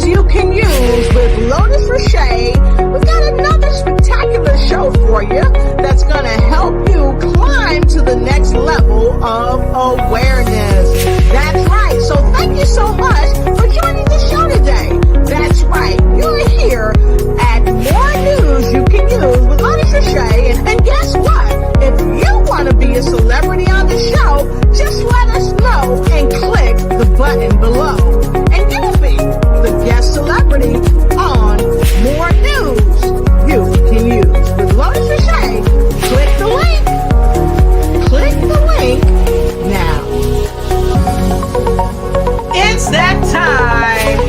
you can use with Lotus Roche. We've got another spectacular show for you that's going to help you climb to the next level of awareness. That's right. So thank you so much for joining the show today. That's right. You're here at More News You Can Use with Lotus Roche. And guess what? If you want to be a celebrity on the show, just let us know and click the button below. And you'll be the guest celebrity on More News You Can Use with Lotus Roche. Click the link. Click the link now. It's that time.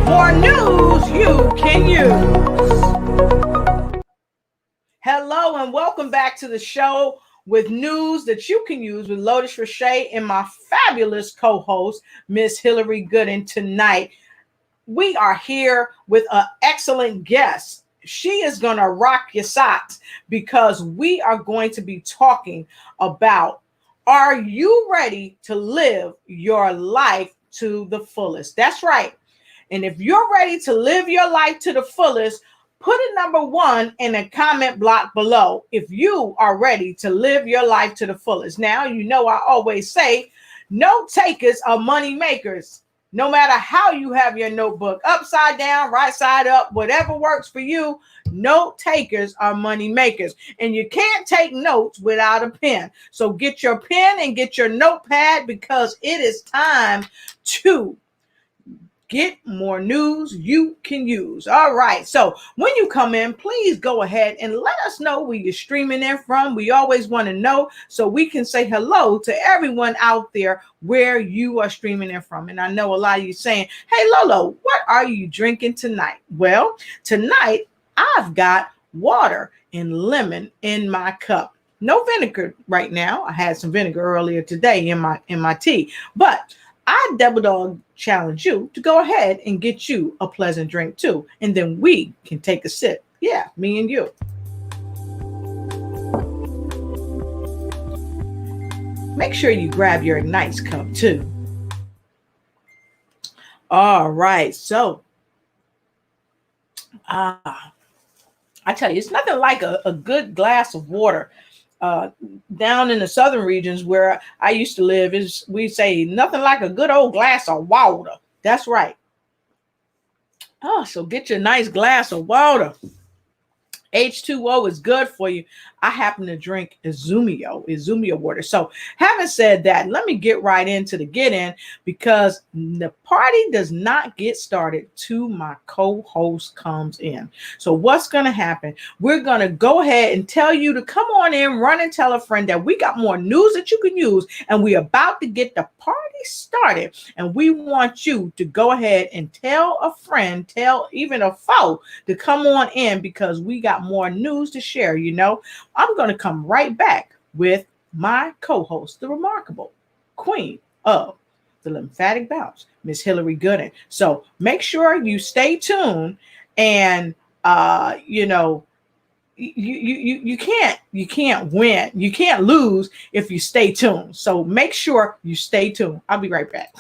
More news you can use. Hello and welcome back to the show with news that you can use with Lotus Roche and my fabulous co-host, Miss Hillary Gooden. Tonight, we are here with an excellent guest. She is going to rock your socks because we are going to be talking about, are you ready to live your life to the fullest? That's right. And if you're ready to live your life to the fullest, put a number 1 in the comment block below if you are ready to live your life to the fullest. Now, you know I always say, note takers are money makers. No matter how you have your notebook, upside down, right side up, whatever works for you, note takers are money makers. And you can't take notes without a pen. So get your pen and get your notepad because it is time to get more news you can use. All right. So when you come in, please go ahead and let us know where you're streaming in from. We always want to know so we can say hello to everyone out there where you are streaming in from. And I know a lot of you saying, hey, Lolo, what are you drinking tonight? Well, tonight I've got water and lemon in my cup. No vinegar right now. I had some vinegar earlier today in my tea, but I double dog challenge you to go ahead and get you a pleasant drink too. And then we can take a sip. Yeah, me and you. Make sure you grab your Ignites cup too. All right. So, I tell you, it's nothing like a good glass of water. Down in the southern regions where I used to live, we say nothing like a good old glass of water. That's right. Oh, so get your nice glass of water. H2O is good for you. I happen to drink Izumio water. So having said that, let me get right into the get in because the party does not get started till my co-host comes in. So what's going to happen? We're going to go ahead and tell you to come on in, run and tell a friend that we got more news that you can use and we're about to get the party started. And we want you to go ahead and tell a friend, tell even a foe to come on in because we got more news to share. You know, I'm going to come right back with my co-host, the remarkable queen of the lymphatic bounce, Miss Hillary Gooden. So make sure you stay tuned and you can't win. You can't lose if you stay tuned. So make sure you stay tuned. I'll be right back.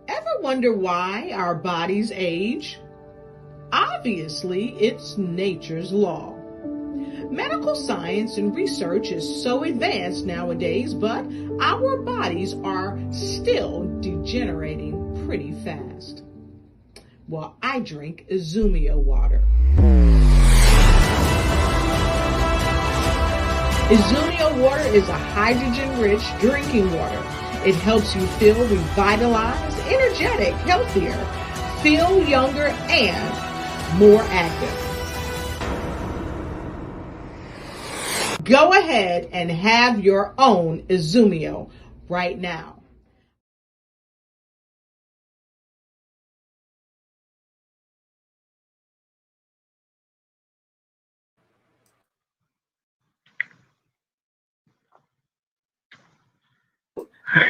Ever wonder why our bodies age? Obviously, it's nature's law. Medical science and research is so advanced nowadays, but our bodies are still degenerating pretty fast. Well, I drink Izumio water. Izumio water is a hydrogen-rich drinking water. It helps you feel revitalized, energetic, healthier, feel younger, and more active. Go ahead and have your own Izumio right now.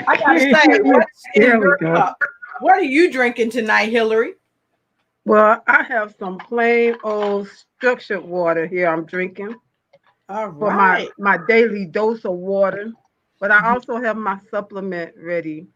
I gotta say, what's in your cup? What are you drinking tonight, Hillary? Well, I have some plain old structured water here I'm drinking. All for right. my daily dose of water. But I also have my supplement ready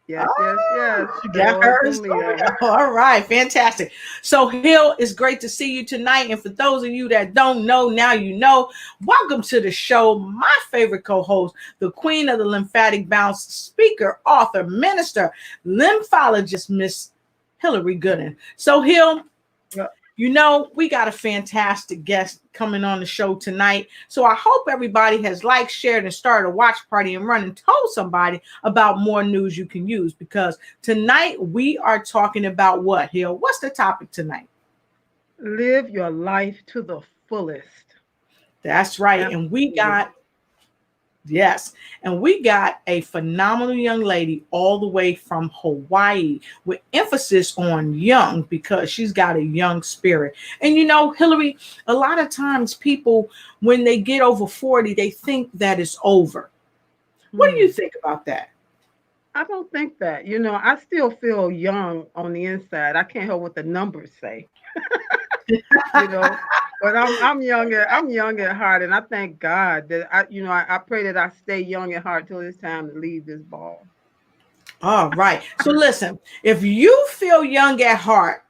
Yes, yes, yes. She got Yours hers. and Leo. All right, fantastic. So, Hill, it's great to see you tonight. And for those of you that don't know, now you know. Welcome to the show. My favorite co-host, the queen of the lymphatic bounce, speaker, author, minister, lymphologist, Miss Hillary Gooden. So, Hill, Yeah. you know, we got a fantastic guest coming on the show tonight. So I hope everybody has liked, shared, and started a watch party and run and told somebody about more news you can use, because tonight we are talking about what, Hill? What's the topic tonight? Live your life to the fullest. That's right. And we Absolutely. got Yes. And we got a phenomenal young lady all the way from Hawaii, with emphasis on young, because she's got a young spirit. And you know, Hillary, a lot of times people, when they get over 40, they think that it's over. What do you Hmm. think about that? I don't think that. I still feel young on the inside. I can't help what the numbers say. you know. But I'm young at heart, and I thank God that I pray that I stay young at heart till it's time to leave this ball. All right. So listen, if you feel young at heart,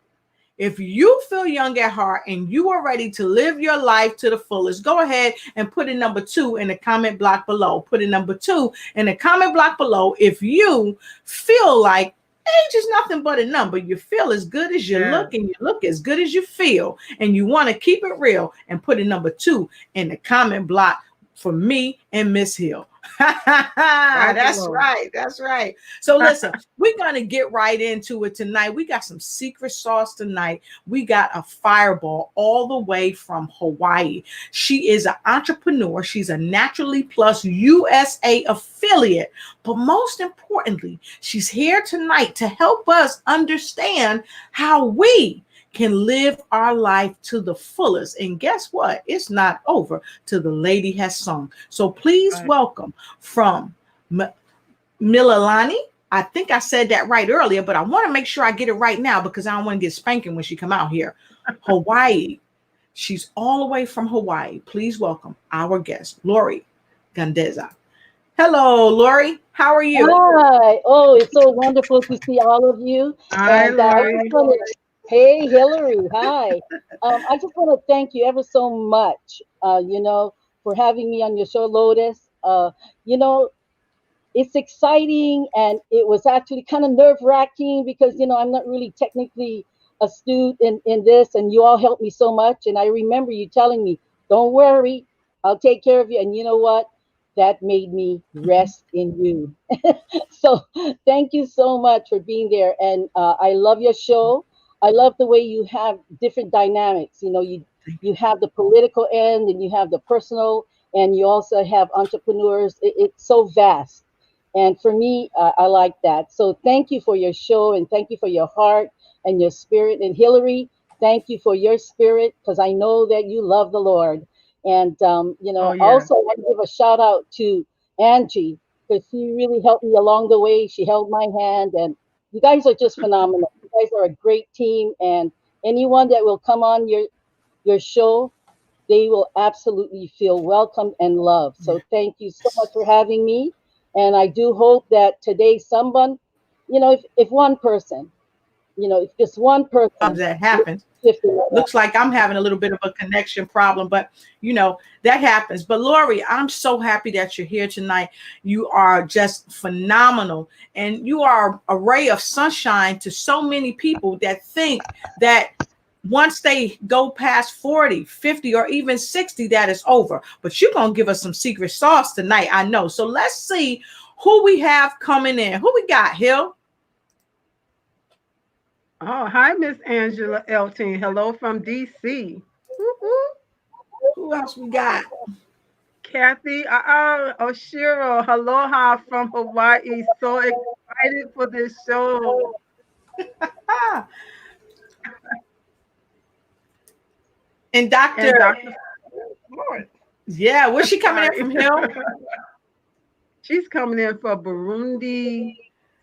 if you feel young at heart and you are ready to live your life to the fullest, go ahead and put in number 2 in the comment block below. Put in number 2 in the comment block below. If you feel like age is nothing but a number, you feel as good as you Yeah. look and you look as good as you feel, and you want to keep it real, and put in number 2 in the comment block for me and Miss Hill. Right That's below. right. That's right. So listen, we're going to get right into it tonight. We got some secret sauce tonight. We got a fireball all the way from Hawaii. She is an entrepreneur. She's a Naturally Plus USA affiliate. But most importantly, she's here tonight to help us understand how we can live our life to the fullest. And guess what? It's not over till the lady has sung. So please Right. welcome from Mililani. I think I said that right earlier, but I want to make sure I get it right now, because I don't want to get spanking when she come out here. Hawaii. She's all the way from Hawaii. Please welcome our guest, Lori Gandeza. Hello, Lori. How are you? Hi. Oh, it's so wonderful to see all of you. Hi, And I just Lori. want to, hey, Hillary, hi. I just want to thank you ever so much, for having me on your show, Lotus. You know, it's exciting, and it was actually kind of nerve-wracking because, I'm not really technically astute in this, and you all helped me so much. And I remember you telling me, don't worry, I'll take care of you. And you know what? That made me rest in you. So thank you so much for being there. And I love your show. I love the way you have different dynamics. You have the political end, and you have the personal, and you also have entrepreneurs. It's so vast. And for me, I like that. So thank you for your show, and thank you for your heart and your spirit. And Hillary, thank you for your spirit, because I know that you love the Lord. And Oh yeah. also I want to give a shout out to Angie, because she really helped me along the way. She held my hand, and you guys are just phenomenal. You guys are a great team, and anyone that will come on your show, they will absolutely feel welcome and loved. So thank you so much for having me. And I do hope that today someone, if one person, if just one person That happens. shifting like that. Looks like I'm having a little bit of a connection problem, but that happens. But Lori, I'm so happy that you're here tonight. You are just phenomenal, and you are a ray of sunshine to so many people that think that once they go past 40, 50, or even 60, that is over. But you're going to give us some secret sauce tonight, I know. So let's see who we have coming in. Who we got, Hill? Oh, hi, Miss Angela Elton. Hello from DC. Woo-hoo. Who else we got? Kathy, Oshiro, aloha from Hawaii. So excited for this show. Ah, and And Dr. Dr. Florence. Yeah, where's she coming in Sorry. from, Hill? She's coming in for Burundi,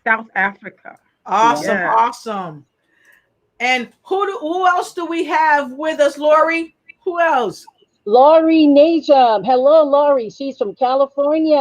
South Africa. Awesome, Wow. Yes. awesome. And who else do we have with us, Lori? Who else? Laurie Najam. Hello, Laurie. She's from California.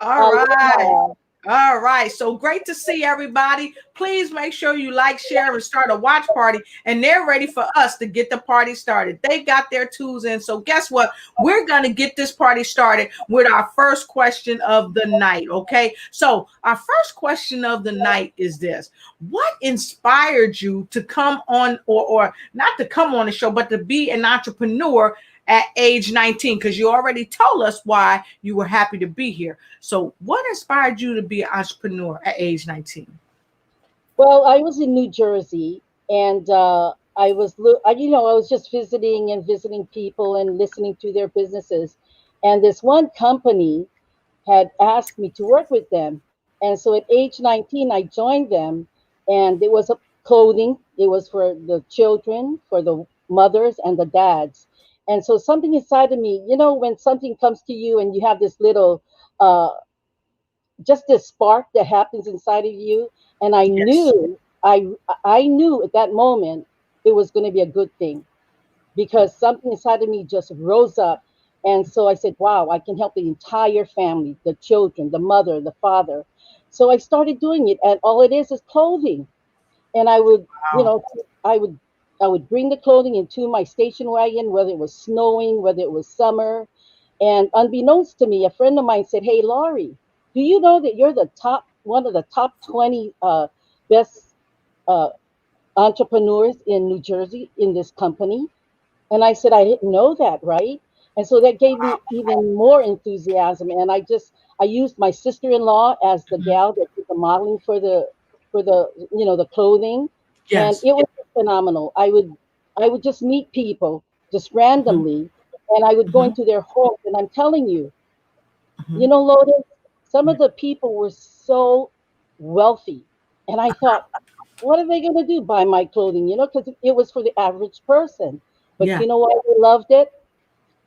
All right. Aloha. All right. So great to see everybody. Please make sure you like, share, and start a watch party. And they're ready for us to get the party started. They got their tools in. So guess what? We're going to get this party started with our first question of the night. Okay. So our first question of the night is this: what inspired you to come on, or not to come on the show, but to be an entrepreneur at age 19? Because you already told us why you were happy to be here. So what inspired you to be an entrepreneur at age 19? Well, I was in New Jersey, and I was just visiting and visiting people and listening to their businesses. And this one company had asked me to work with them. And so at age 19, I joined them, and it was a clothing. It was for the children, for the mothers and the dads. And so something inside of me, when something comes to you and you have this little, uh, just this spark that happens inside of you, and Yes. I knew at that moment it was going to be a good thing, because something inside of me just rose up. And so I said, wow, I can help the entire family, the children, the mother, the father. So I started doing it, and all it is clothing. And I would, you Wow. know, I would I would bring the clothing into my station wagon, whether it was snowing, whether it was summer. And unbeknownst to me, a friend of mine said, "Hey, Laurie, do you know that you're the top one of the top 20 best uh, entrepreneurs in New Jersey in this company?" And I said, "I didn't know that, right?" And so that gave me even more enthusiasm. And I used my sister-in-law as the Mhm. gal that did the modeling for the clothing. And Yes. it was phenomenal. I would just meet people just Mhm. randomly, and I would go Mhm. into their homes. And I'm telling you, Mhm. Lotus, some Yeah. of the people were so wealthy. And I thought, what are they going to do? Buy my clothing, because it was for the average person. But Yeah. you know why they loved it?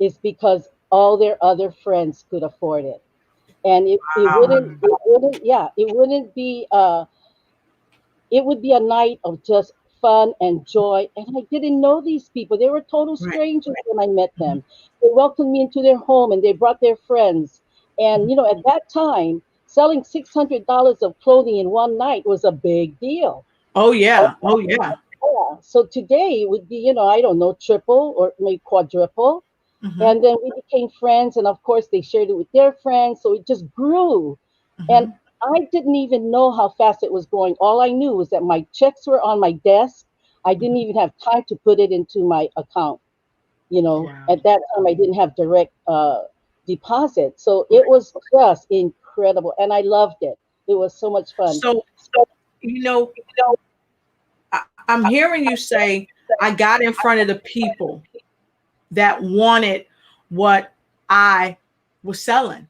It's because all their other friends could afford it. And it would be a night of just fun and joy. And I didn't know these people. They were total Right. strangers when I met Mhm. them. They welcomed me into their home, and they brought their friends. And, Mhm. at that time, selling $600 of clothing in one night was a big deal. Oh Oh, yeah. Oh yeah. yeah. So today it would be, I don't know, triple or maybe quadruple. Mhm. And then we became friends, and of course, they shared it with their friends. So it just grew. And Mhm. I didn't even know how fast it was going. All I knew was that my checks were on my desk. I didn't Mhm. even have time to put it into my account. Wow. At that time, I didn't have direct deposit. So it Right. was just incredible. And I loved it. It was so much fun. So, you know, I'm hearing you say, I got in front of the people that wanted what I was selling,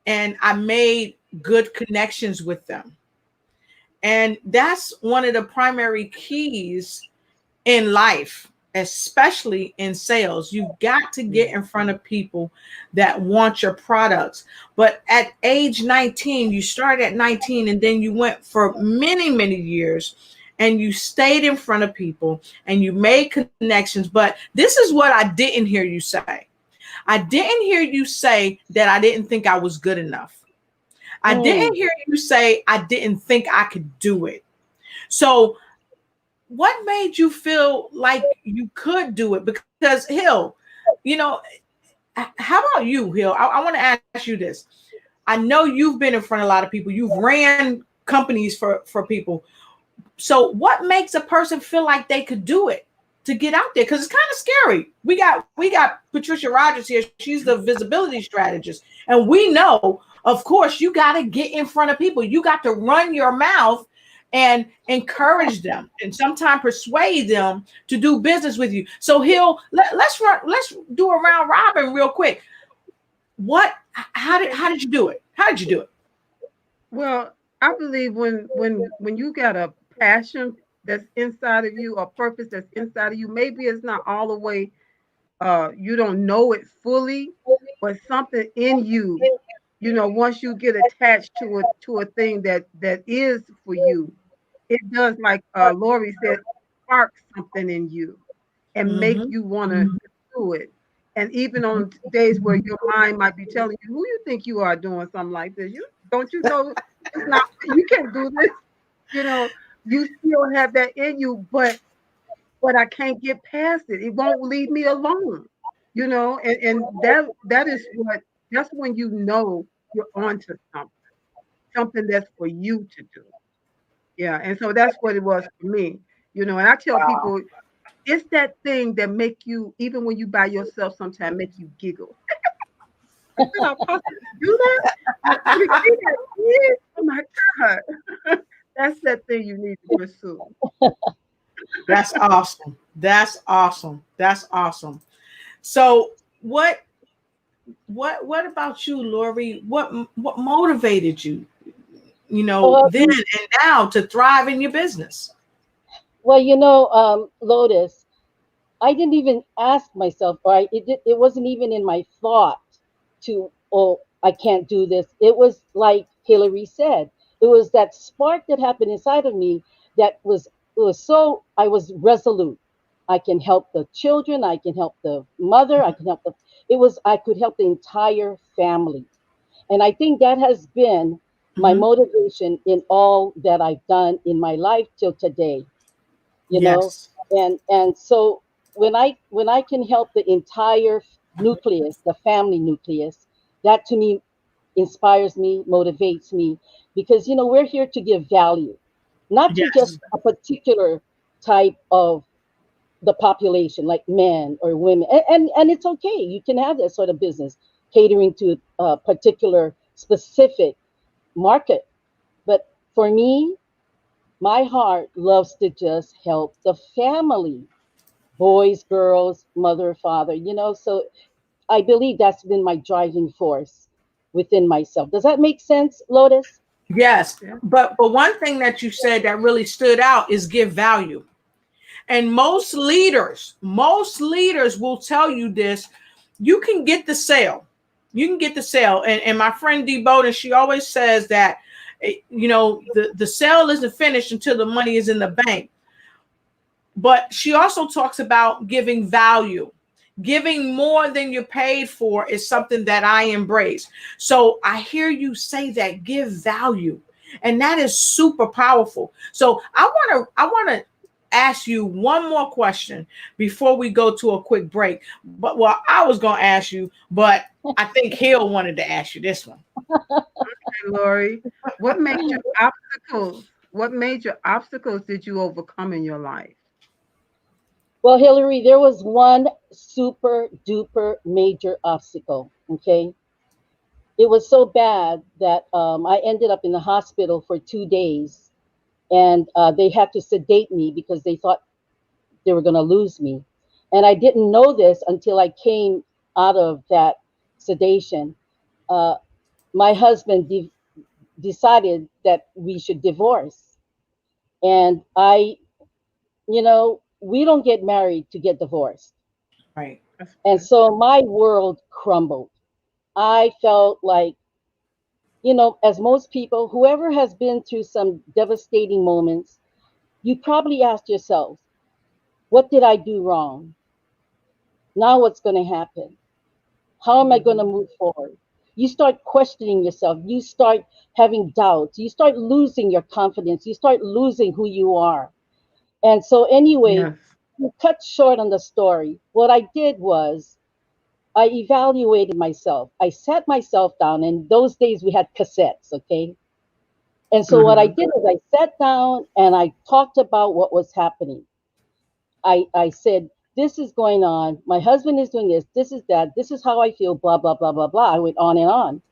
and I made good connections with them. And that's one of the primary keys in life, especially in sales. You've got to get in front of people that want your products. But at age 19, you started at 19, and then you went for many, many years, and you stayed in front of people and you made connections. But this is what I didn't hear you say. I didn't hear you say that I didn't think I was good enough. I didn't Mm, hear you say I didn't think I could do it. So what made you feel like you could do it? Because Hill, you know, how about you, Hill? I want to ask you this. I know you've been in front of a lot of people. You've ran companies for people. So what makes a person feel like they could do it to get out there? Because it's kind of scary. We got Patricia Rogers here. She's the visibility strategist, and we know, of course, you got to get in front of people. You got to run your mouth and encourage them, and sometimes persuade them to do business with you. So Hill, let's do a round robin real quick. What? Okay. How did you do it? How did you do it? Well, I believe when you got a passion that's inside of you, a purpose that's inside of you, maybe it's not all the way you don't know it fully, but something in you, once you get attached to a thing that is for you, it does, like Lori said, spark something in you and make Mm-hmm. you want to do it. And even on days where your mind might be telling you, who you think you are doing something like this? You don't you know It's not, you can't do this. You know, you still have that in you, but I can't get past it. It won't leave me alone. You know, and that is what that's when you know you're onto something that's for you to do. Yeah, and so that's what it was for me. You know, and I tell Wow. people it's that thing that make you, even when you by yourself, sometimes make you giggle. Did I possibly do that? Did he see that kid? Oh my God. That's that thing you need to pursue. That's awesome. That's awesome. That's awesome. So what about you, Lori? What motivated you, Uh, then and now to thrive in your business? well, Lotus, I didn't even ask myself, or it wasn't even in my thought to, oh, I can't do this. It was like Hillary said, it was that spark that happened inside of me that was, it was so, I was resolute. I can help the children, I can help the mother, I can help I could help the entire family. And I think that has been my Hmm. motivation in all that I've done in my life till today, you know Yes. and so when I can help the entire nucleus, the family nucleus, that to me inspires me, motivates me, because we're here to give value, not to just Yes. a particular type of the population, like men or women. And it's okay, you can have that sort of business catering to a particular specific market. But for me, my heart loves to just help the family, boys, girls, mother, father, so I believe that's been my driving force within myself. Does that make sense, Lotus? Yes. Yeah. But one thing that you said that really stood out is give value. And most leaders will tell you this. You can get the sale. You can get the sale. And my friend Dee Bowden, she always says that the sale isn't finished until the money is in the bank. But she also talks about giving value. Giving more than you're paid for is something that I embrace. So I hear you say that, give value. And that is super powerful. So I want to ask you one more question before we go to a quick break. But well, I was going to ask you, but I think Hill wanted to ask you this one. Hey, Lori, what made your obstacles? What major obstacles did you overcome in your life? Well, Hillary, there was one super duper major obstacle. Okay. It was so bad that I ended up in the hospital for 2 days, and they had to sedate me because they thought they were going to lose me. And I didn't know this until I came out of that sedation. Uh, my husband decided that we should divorce. And we don't get married to get divorced. Right. That's And so my world crumbled. I felt like, as most people, whoever has been through some devastating moments, you probably asked yourself, what did I do wrong? Now what's going to happen? How am I going to mhm. move forward? You start questioning yourself. You start having doubts. You start losing your confidence. You start losing who you are. And so, anyway, Yes. to cut short on the story, what I did was I evaluated myself. I sat myself down, and those days we had cassettes, okay? And so, what I Hmm. did is I sat down and I talked about what was happening. I said, this is going on. My husband is doing this. This is that. This is how I feel, blah, blah, blah, blah, blah. I went on and on.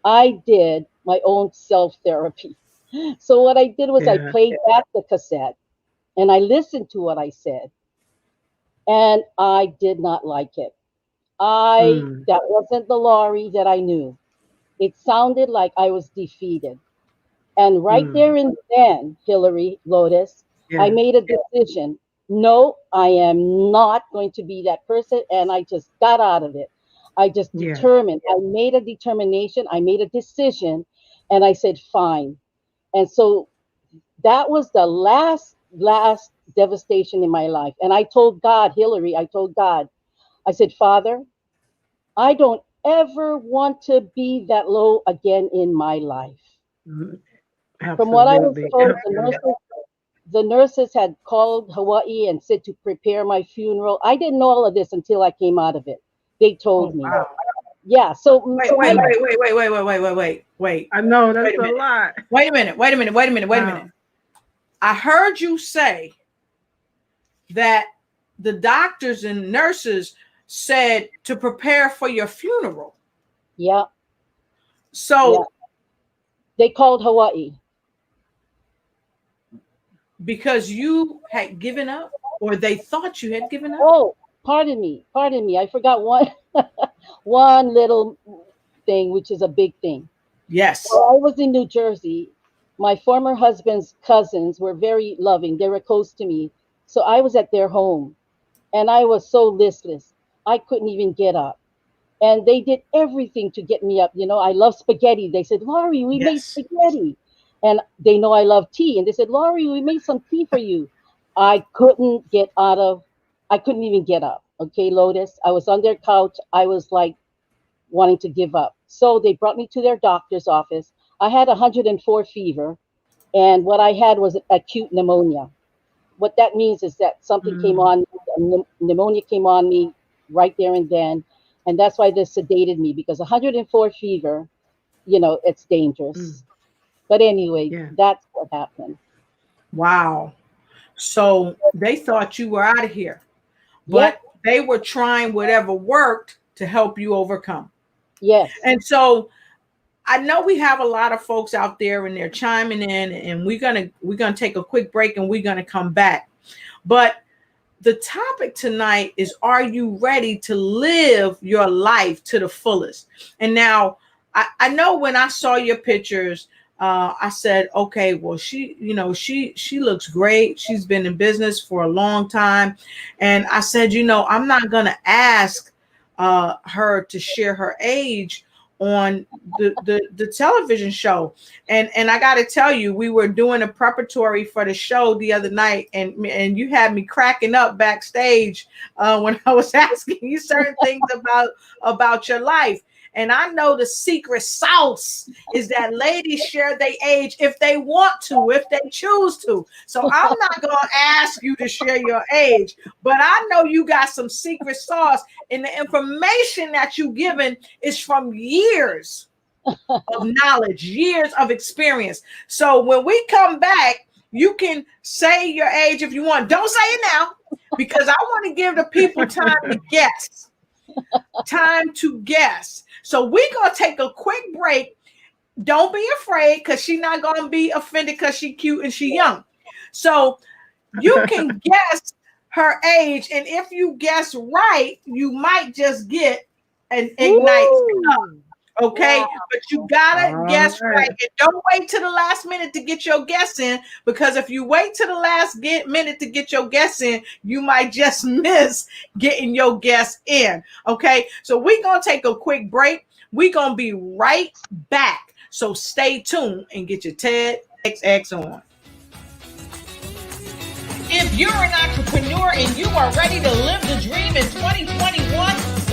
I did my own self therapy. So what I did was I Yeah. played back the cassette and I listened to what I said, and I did not like it. Mm. That wasn't the Laurie that I knew. It sounded like I was defeated. And right Mm. there and then, Hillary, Lotus, I Yes. made a decision. No, I am not going to be that person. And I just got out of it. I just Yes. determined. I made a determination. I made a decision. And I said, fine. And so that was the last devastation in my life. And I told God, Hillary, I told God, I said, Father, I don't ever want to be that low again in my life. Mhm. From what I was Absolutely. told, Absolutely. the nurses had called Hawaii and said to prepare my funeral. I didn't know all of this until I came out of it. They told Oh me. wow. Yeah. So Wait, my wait, wait, wait, wait, wait, wait, wait, wait, wait, wait. I know Wait that's a a minute. lot. Wait a minute. Wait a minute. Wait a minute. Wait a minute. Wait a minute. Wow. I heard you say that the doctors and nurses said to prepare for your funeral. yeah, yeah. So They called Hawaii. because you had given up, or they thought you had given up? Oh, pardon me. Pardon me. I forgot one one little thing, which is a big thing. Yes. Well, I was in New Jersey. My former husband's cousins were very loving. They were close to me. So I was at their home and I was so listless. I couldn't even get up. And they did everything to get me up. You know, I love spaghetti. They said, Laurie, we made Yes. spaghetti. And they know I love tea. And they said, Laurie, we made some tea for you. I couldn't get out of, I couldn't even get up. Okay, Lotus. I was on their couch. I was like wanting to give up. So they brought me to their doctor's office. I had 104 fever. And what I had was acute pneumonia. What that means is that something came Mm, on, pneumonia came on me right there and then. And that's why they sedated me because 104 fever, you know, it's mm, dangerous. But anyway, yeah. that's what happened. Wow. So they thought you were out of here, Yep. but they were trying whatever worked to help you overcome. Yes. And so I know we have a lot of folks out there and they're chiming in, and we're gonna take a quick break and we're gonna come back. But the topic tonight is, are you ready to live your life to the fullest? And now I know when I saw your pictures, I said, okay, well, she looks great. She's been in business for a long time. And I said, I'm not gonna ask her to share her age on the television show. And I got to tell you, we were doing a preparatory for the show the other night, and you had me cracking up backstage when I was asking you certain things about your life. And I know the secret sauce is that ladies share their age if they want to, if they choose to. So I'm not going to ask you to share your age, but I know you got some secret sauce, and the information that you given is from years of knowledge, years of experience. So when we come back, you can say your age if you want. Don't say it now, because I want to give the people time to guess. Time to guess. So we're going to take a quick break. Don't be afraid, because she's not going to be offended because she's cute and she's young. So you can guess her age, and if you guess right, you might just get an Ignite Cup. Woo! Okay, Wow. but you gotta All guess right, right. and don't wait to the last minute to get your guess in, because if you wait to the last minute to get your guess in, you might just miss getting your guess in. Okay, so we're gonna take a quick break. We're gonna be right back. So stay tuned and get your TED XX on. If you're an entrepreneur and you are ready to live the dream in 2021,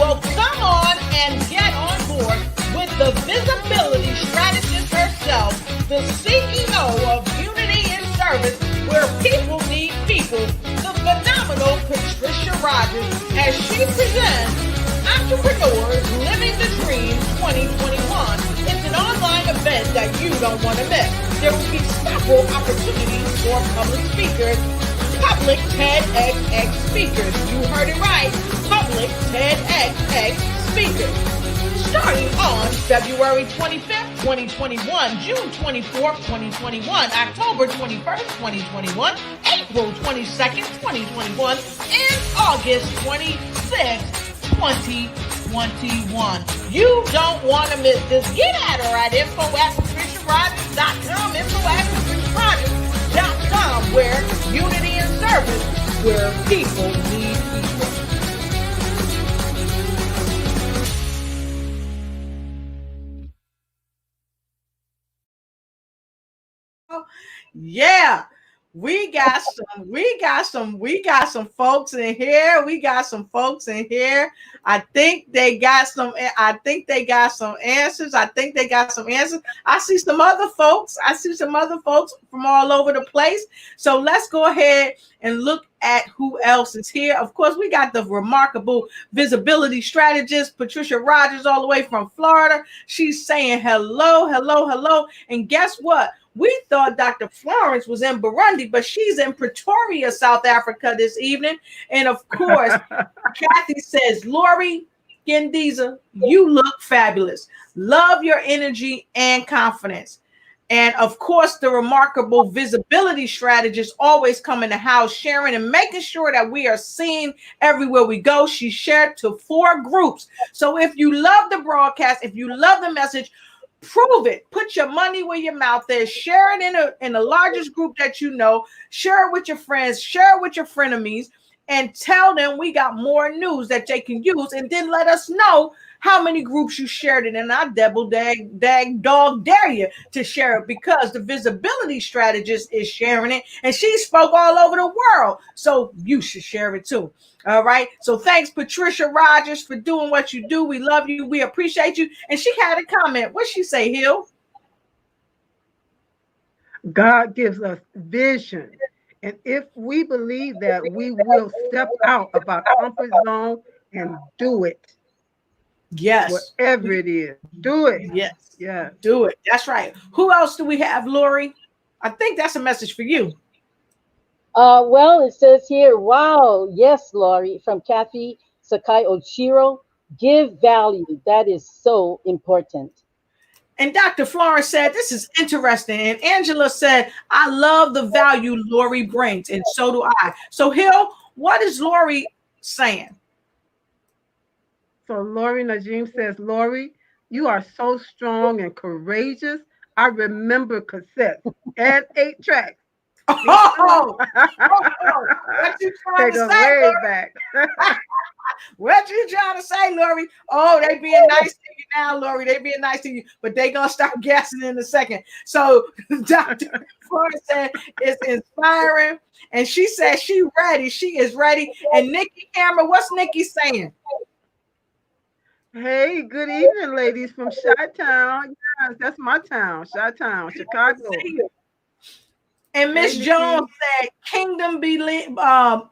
well, come on and get on board with the visibility strategist herself, the CEO of Unity in Service, where people need people, the phenomenal Patricia Rogers, as she presents Entrepreneurs Living the Dream 2021. It's an online event that you don't want to miss. There will be several opportunities for public speakers. Public TEDx speakers. You heard it right. Public TEDx speakers. Starting on February 25th, 2021, June 24th, 2021, October 21st, 2021, April 22nd, 2021, and August 26th, 2021. You don't want to miss this. Get at her at info@patriciarogers.com, info@patriciarogers.com, where Unity and Service, where people need people. Yeah, We got some folks in here. We got some folks in here. I think they got some answers. I see some other folks. From all over the place. So let's go ahead and look at who else is here. Of course, we got the remarkable visibility strategist, Patricia Rogers, all the way from Florida. She's saying hello, hello, hello. And guess what? We thought Dr. Florence was in Burundi, but she's in Pretoria, South Africa this evening. And of course, Kathy says, Lori Gandeza, you look fabulous. Love your energy and confidence. And of course, the remarkable visibility strategist always come in the house, sharing and making sure that we are seen everywhere we go. She shared to 4 groups. So if you love the broadcast, if you love the message, prove it. Put your money where your mouth is. Share it in the largest group that you know. Share it with your friends. Share it with your frenemies, and tell them we got more news that they can use. And then let us know how many groups you shared it. And I dog dare you to share it, because the visibility strategist is sharing it, and she spoke all over the world. So you should share it too. All right. So thanks, Patricia Rogers, for doing what you do. We love you. We appreciate you. And she had a comment. What'd she say, Hill? God gives us vision. And if we believe that, we will step out of our comfort zone and do it. Yes. Whatever it is, do it. Yes. Yeah. Do it. That's right. Who else do we have, Lori? I think that's a message for you. Well, it says here, wow, yes, Laurie, from Kathy Sakai Ochiro, give value. That is so important. And Dr. Florence said, this is interesting. And Angela said, I love the value Lori brings, and so do I. So, Hill, what is Lori saying? So Lori Najim says, Lori, you are so strong and courageous. I remember cassettes and 8 tracks. Oh, what you trying Take to us say, way Lori? back. What you trying to say, Lori? Oh, they being nice to you now, Lori. They being nice to you, but they gonna start guessing in a second. So Dr. Florence said it's inspiring, and she said she ready. She is ready. And Nikki Hammer, what's Nikki saying? Hey, good evening, ladies from Chi-Town. Yes, that's my town, Chi-Town, Chicago. And Miss Hey, Jones Nikki. said, "Kingdom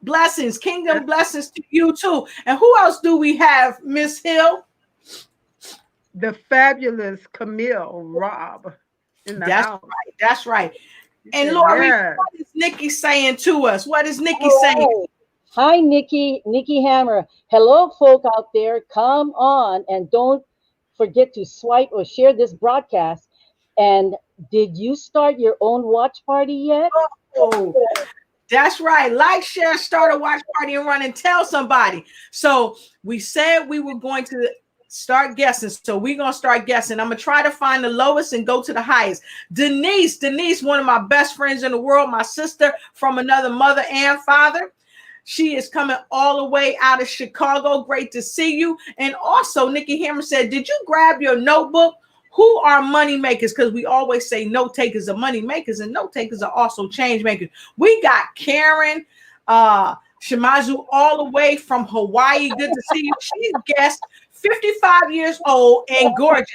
blessings, kingdom blessings to you too." And who else do we have, Miss Hill? The fabulous Camille Robb in the That's house. right. That's right. She And said, Lori, yes. what is Nikki saying to us? What is Nikki All saying? right. Hi, Nikki Hammer. Hello, folk out there. Come on and don't forget to swipe or share this broadcast. And did you start your own watch party yet? Oh, that's right. Like, share, start a watch party, and run and tell somebody. So we said we were going to start guessing. So we're going to start guessing. I'm going to try to find the lowest and go to the highest. Denise, one of my best friends in the world, my sister from another mother and father. She is coming all the way out of Chicago. Great to see you. And also, Nikki Hammer said, did you grab your notebook? Who are money makers? Because we always say note takers are money makers, and note takers are also change makers. We got Karen Shimazu all the way from Hawaii. Good to see you. She's guest 55 years old and gorgeous.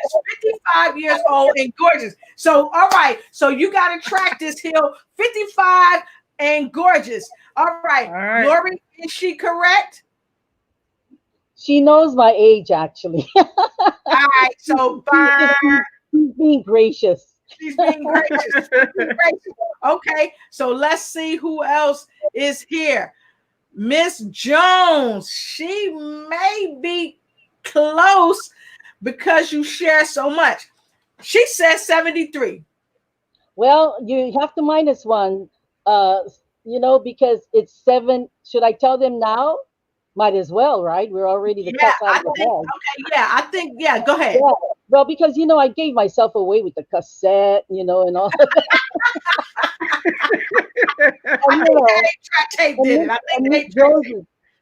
55 years old and gorgeous. So, all right. So you got to track this, Hill. 55 and gorgeous. All right. All right. Lori, is she correct? She knows my age, actually. All right. So, She's being gracious. she's being gracious. Okay. So let's see who else is here. Miss Jones. She may be close because you share so much. She says 73. Well, you have to minus one, because it's 7. Should I tell them now? Might as well, right? We're already the cat's out of the bag. Yeah, go ahead. Yeah. Well, because I gave myself away with the cassette, and all of that.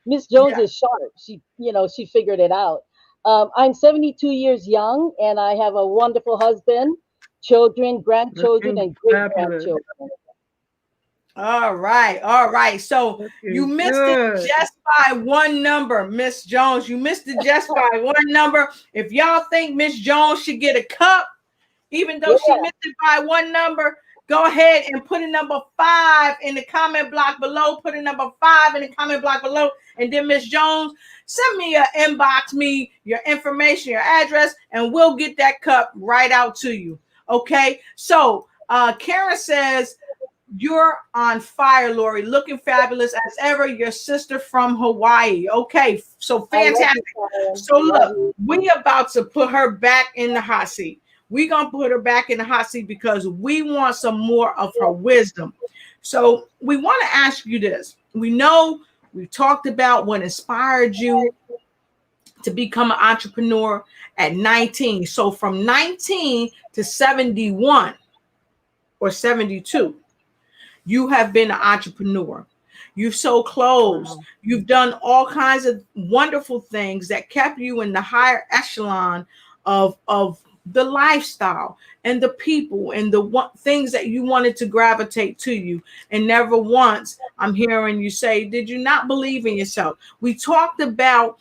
Miss Jones is sharp. She figured it out. I'm 72 years young, and I have a wonderful husband, children, grandchildren, and great grandchildren. All right, all right. So you Looking missed it good. just by one number, Miss Jones. You missed it just by one number. If y'all think Miss Jones should get a cup, even though she Yeah. missed it by one number, go ahead and put a number 5 in the comment block below. Put a number 5 in the comment block below. And then Miss Jones, send me your inbox, me your information, your address, and we'll get that cup right out to you. Okay. So Karen says, you're on fire, Lori. Looking fabulous as ever. Your sister from Hawaii. Okay, so I love you, fantastic. Karen. So Love look, you. we about to put her back in the hot seat. We gonna put her back in the hot seat because we want some more of her wisdom. So we want to ask you this. We know we talked about what inspired you to become an entrepreneur at 19. So from 19 to 71 or 72, you have been an entrepreneur. You've sold clothes. Wow. You've done all kinds of wonderful things that kept you in the higher echelon of the lifestyle and the people and the things that you wanted to gravitate to you. And never once I'm hearing you say, did you not believe in yourself? We talked about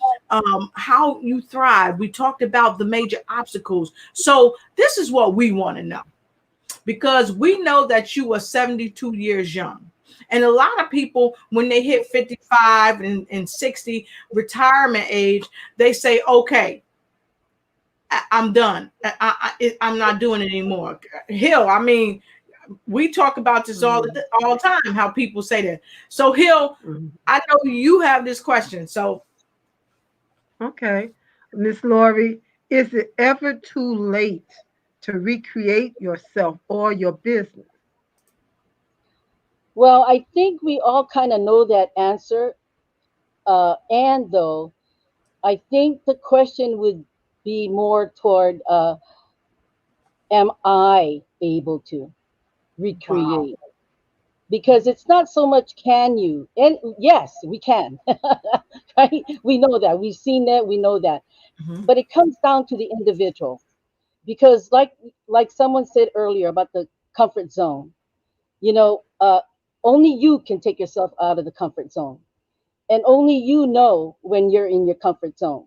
how you thrive. We talked about the major obstacles. So this is what we want to know, because we know that you are 72 years young. And a lot of people, when they hit 55 and 60 retirement age, they say, okay, I'm done. I'm not doing it anymore. Hill, I mean, we talk about this all the time, how people say that. So Hill, I know you have this question. So Okay. Miss Lori, is it ever too late to recreate yourself or your business? Well, I think we all kind of know that answer. And though, I think the question would be more toward, am I able to wow. recreate? Because it's not so much can you, and yes, we can, right? We know that. We've seen that. We know that. Mhm. But it comes down to the individual. Because like someone said earlier about the comfort zone, you know, only you can take yourself out of the comfort zone. And only you know when you're in your comfort zone.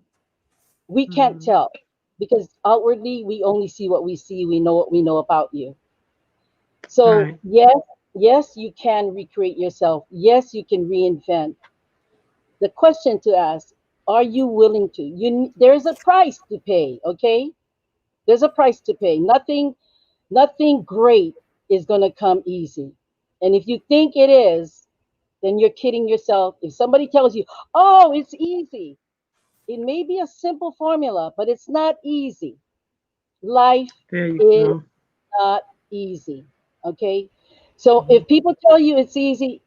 We can't Mhm. tell because outwardly we only see what we see. We know what we know about you. So Right. yes, you can recreate yourself. Yes, you can reinvent. The question to ask: are you willing to? There's a price to pay. Okay, there's a price to pay. Nothing great is gonna come easy. And if you think it is, then you're kidding yourself. If somebody tells you, "Oh, it's easy," it may be a simple formula, but it's not easy. Life There you is go. not easy. Okay? So Mhm. if people tell you it's easy,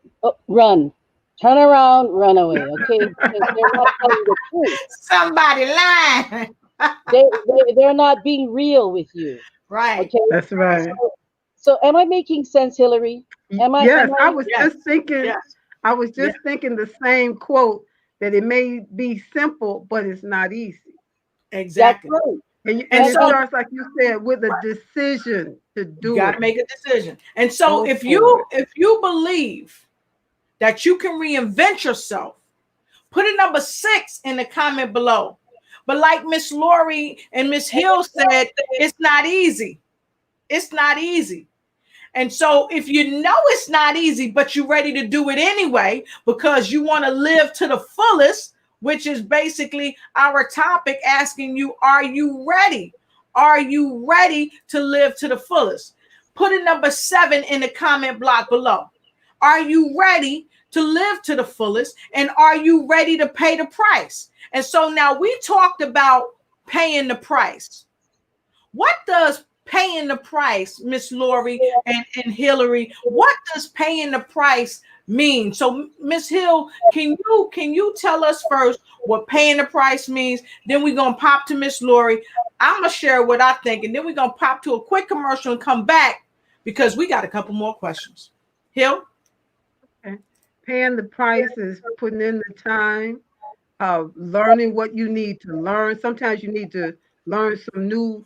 run. Turn around, run away. Okay? Because they're not telling the truth. Somebody lying. They're not being real with you. Right. Okay? That's right. So, so am I making sense, Hillary? Am Yes, I I was Yes. just thinking, Yes. I was Yes. just thinking the same quote that it may be simple, but it's not easy. that's Exactly. right. And And And it so starts like you said with a decision to you do got to it. make a decision. And so Go for it. if you believe that you can reinvent yourself, put a number 6 in the comment below. But like Miss Lori and Miss Hill said, it's not easy. It's not easy. And so if you know it's not easy, but you're ready to do it anyway because you want to live to the fullest, which is basically our topic, asking you, are you ready? Are you ready to live to the fullest? Put a number 7 in the comment block below. Are you ready to live to the fullest? And are you ready to pay the price? And so now we talked about paying the price. What does paying the price, Miss Lori and Hillary, what does paying the price mean? So, Miss Hill, can you tell us first what paying the price means? Then we're gonna pop to Miss Lori. I'm gonna share what I think, and then we're gonna pop to a quick commercial and come back because we got a couple more questions. Hill? Okay. Paying the price is putting in the time, learning what you need to learn. Sometimes you need to learn some new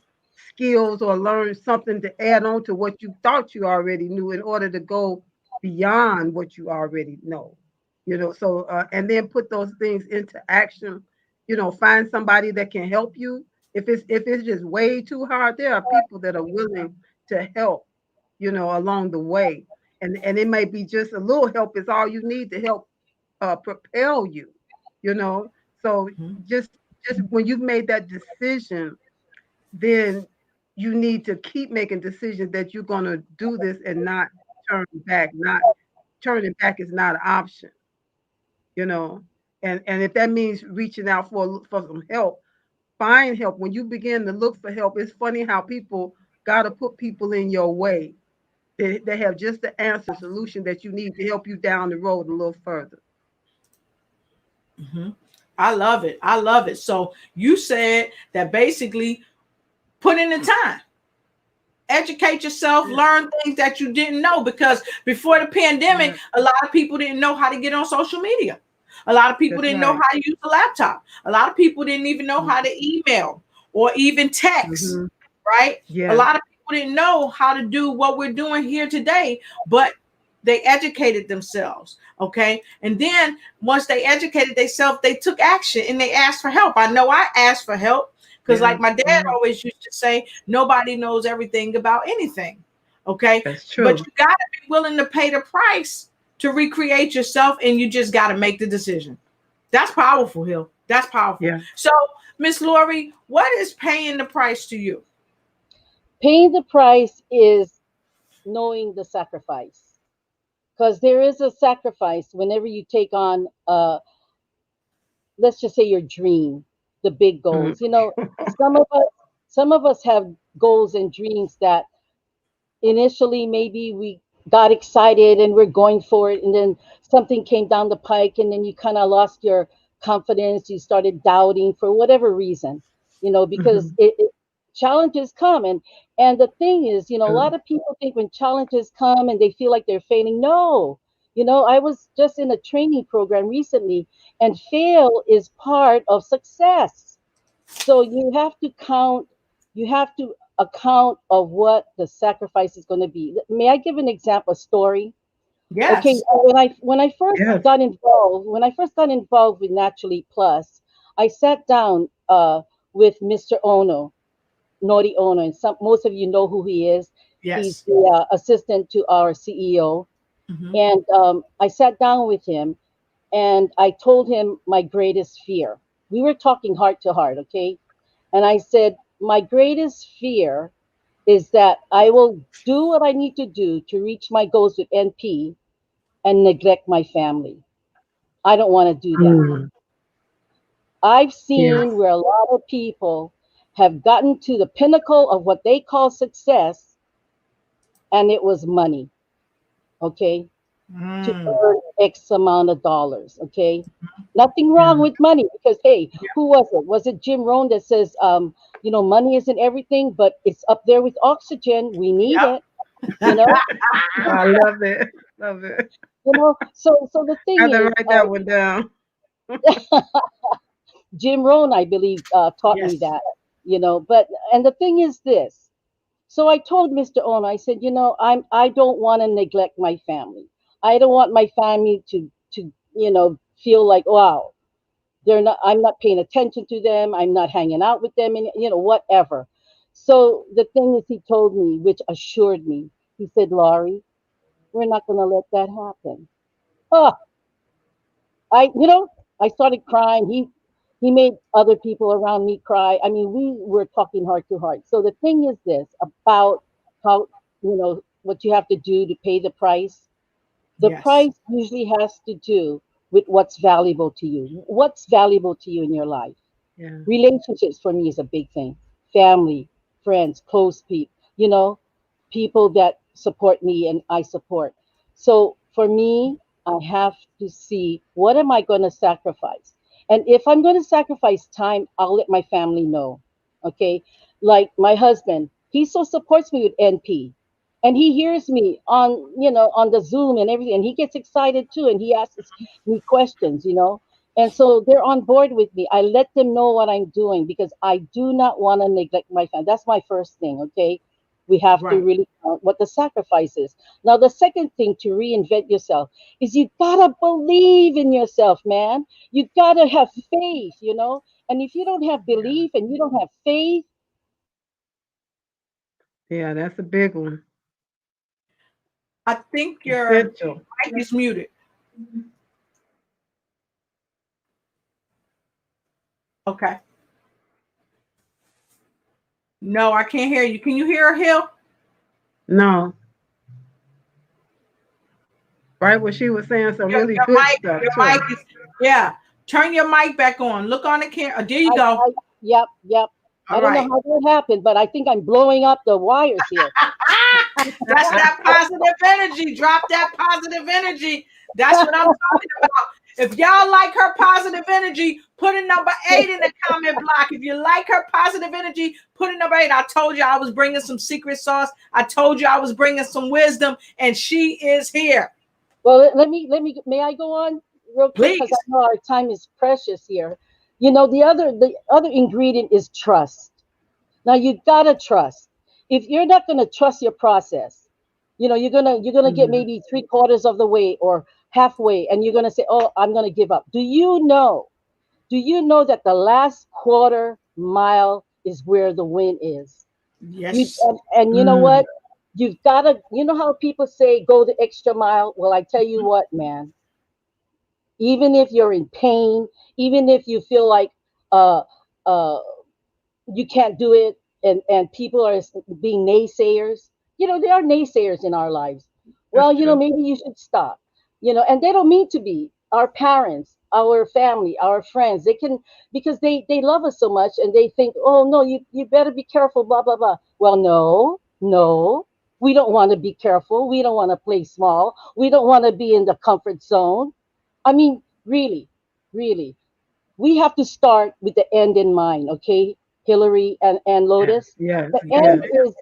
skills or learn something to add on to what you thought you already knew in order to go beyond what you already know. So and then put those things into action. Find somebody that can help you. If it's just way too hard, there are people that are willing to help, along the way. And it may be just a little help is all you need to help propel you, you know. So Mhm. just when you've made that decision, then you need to keep making decisions that you're going to do this and not turn back. Not turning back is not an option, you know. And if that means reaching out for some help, find help. When you begin to look for help, it's funny how people got to put people in your way. They have just the answer solution that you need to help you down the road a little further. Mhm. I love it. I love it. So you said that basically put in the time, educate yourself, Yeah, learn things that you didn't know, because before the pandemic, yeah, a lot of people didn't know how to get on social media. A lot of people that's didn't know right. how to use a laptop. A lot of people didn't even know how to email or even text, Mm-hmm. right? A Yeah. lot of people didn't know how to do what we're doing here today, but they educated themselves. Okay. And then once they educated themselves, they took action and they asked for help. I know I asked for help because, Yeah. like my dad Yeah. always used to say, nobody knows everything about anything. Okay. That's But true. you got to be willing to pay the price to recreate yourself, and you just got to make the decision. That's powerful, Hill. That's powerful. Yeah. So, Miss Lori, what is paying the price to you? Paying the price is knowing the sacrifice, because there is a sacrifice whenever you take on, let's just say, your dream, the big Mm. goals. Some of us have goals and dreams that initially maybe we got excited and we're going for it, and then something came down the pike, and then you kind of lost your confidence, you started doubting for whatever reason, because Mm-hmm. challenges come. And the thing is, a True. lot of people think when challenges come and they feel like they're failing. No, I was just in a training program recently, and fail is part of success. So you have to account of what the sacrifice is going to be. May I give an example, a story? Okay, Yes. when I first Yes. got involved with Naturally Plus, I sat down with Mr. Ono, Nori Ono, and most of you know who he is. He's Yes. the assistant to our CEO, Hmm. and I sat down with him and I told him my greatest fear. We were talking heart to heart, okay? And I said, my greatest fear is that I will do what I need to do to reach my goals with NP and neglect my family. I don't want to do that. Mm. I've Yeah. seen where a lot of people have gotten to the pinnacle of what they call success, and it was money, okay? To Mm. earn X amount of dollars, okay? Nothing wrong Yeah. with money, because hey, who was it? Was it Jim Rohn that says, money isn't everything, but it's up there with oxygen. We need Yep. it, you know. I love it. Love it. So the thing I have to is, write that one down. Jim Rohn, I believe, taught me Yes. that, But and the thing is this. So I told Mr. Ono, I said, I don't want to neglect my family. I don't want my family to feel like, wow, they're not I'm not paying attention to them, I'm not hanging out with them, and whatever. So the thing is, he told me, which assured me, he said, Laurie, we're not going to let that happen. Oh, I started crying. He made other people around me cry. I mean, we were talking heart to heart. So the thing is this about how, what you have to do to pay the price. The Yes. price usually has to do with what's valuable to you. What's valuable to you in your life? Yeah. Relationships for me is a big thing. Family, friends, close people, people that support me and I support. So for me, I have to see, what am I going to sacrifice? And if I'm going to sacrifice time, I'll let my family know. Okay. Like my husband, he so supports me with NP. And he hears me on the Zoom and everything, and he gets excited too, and he asks me questions. And so they're on board with me. I let them know what I'm doing because I do not want to neglect my family. That's my first thing, okay? We have to Right. really count what the sacrifice is. Now, the second thing to reinvent yourself is you gotta believe in yourself, man. You gotta have faith, you know. And if you don't have Yeah. belief and you don't have faith, Yeah, that's a big one. I think your Essential. mic is muted. Okay. No, I can't hear you. Can you hear her, Hill? No, right when she was saying some really Your good mic, stuff your too. mic is, yeah. Turn your mic back on. Look on the camera. There you I, go. I yep, yep. I All don't know right. how that happened, but I think I'm blowing up the wires here. That's that positive energy. Drop that positive energy. That's what I'm talking about. If y'all like her positive energy, put a number 8 in the comment block. If you like her positive energy, put a number 8. I told you I was bringing some secret sauce. I told you I was bringing some wisdom, and she is here. Well, may I go on real quick because I Please. know our time is precious here. You know, the other ingredient is trust. Now you gotta trust. If you're not gonna trust your process, you know, you're gonna get Mhm. maybe three quarters of the way or halfway, and you're gonna say, "Oh, I'm gonna give up." Do you know that the last quarter mile is where the win is? Yes. And you know Mm. what? You've got to, you know how people say go the extra mile? Well, I tell you what, man, even if you're in pain, even if you feel like uh, uh, you can't do it, and people are being naysayers, you know, there are naysayers in our lives. That's Well, you know, true. maybe you should stop, you know, and they don't mean to be. Our parents, our family, our friends, they can, because they love us so much and they think, oh no, you better be careful, blah blah blah. Well, no, we don't want to be careful, we don't want to play small, we don't want to be in the comfort zone. I mean, really, really, we have to start with the end in mind, okay, Hillary and Yes, Lotus. yes, The end yes. is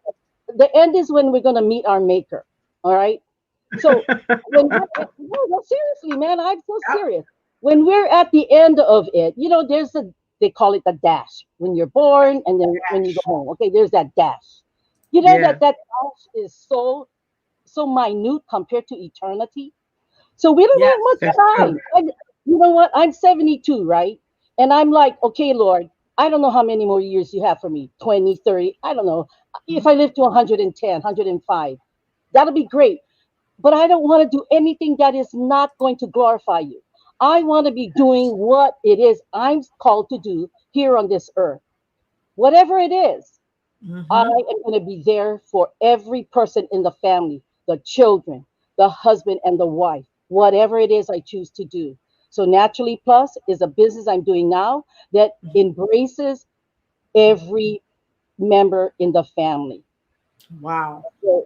the end is when we're gonna meet our maker. All right. So when we're no, seriously, man, I'm so Yep. serious. When we're at the end of it, you know, there's a they call it the dash when you're born and then when you go Dash. home. Okay, there's that dash. You know Yes, that dash is so minute compared to eternity. So we don't have Yes. much that's true. time. You know what? I'm 72, right? And I'm like, okay, Lord, I don't know how many more years you have for me 20, 30. I don't know. If I live to 110, 105, that'll be great. But I don't want to do anything that is not going to glorify you. I want to be doing what it is I'm called to do here on this earth. Whatever it is, I Mm-hmm. am going to be there for every person in the family, the children, the husband, and the wife, whatever it is I choose to do. So, Naturally Plus is a business I'm doing now that embraces every member in the family. Wow.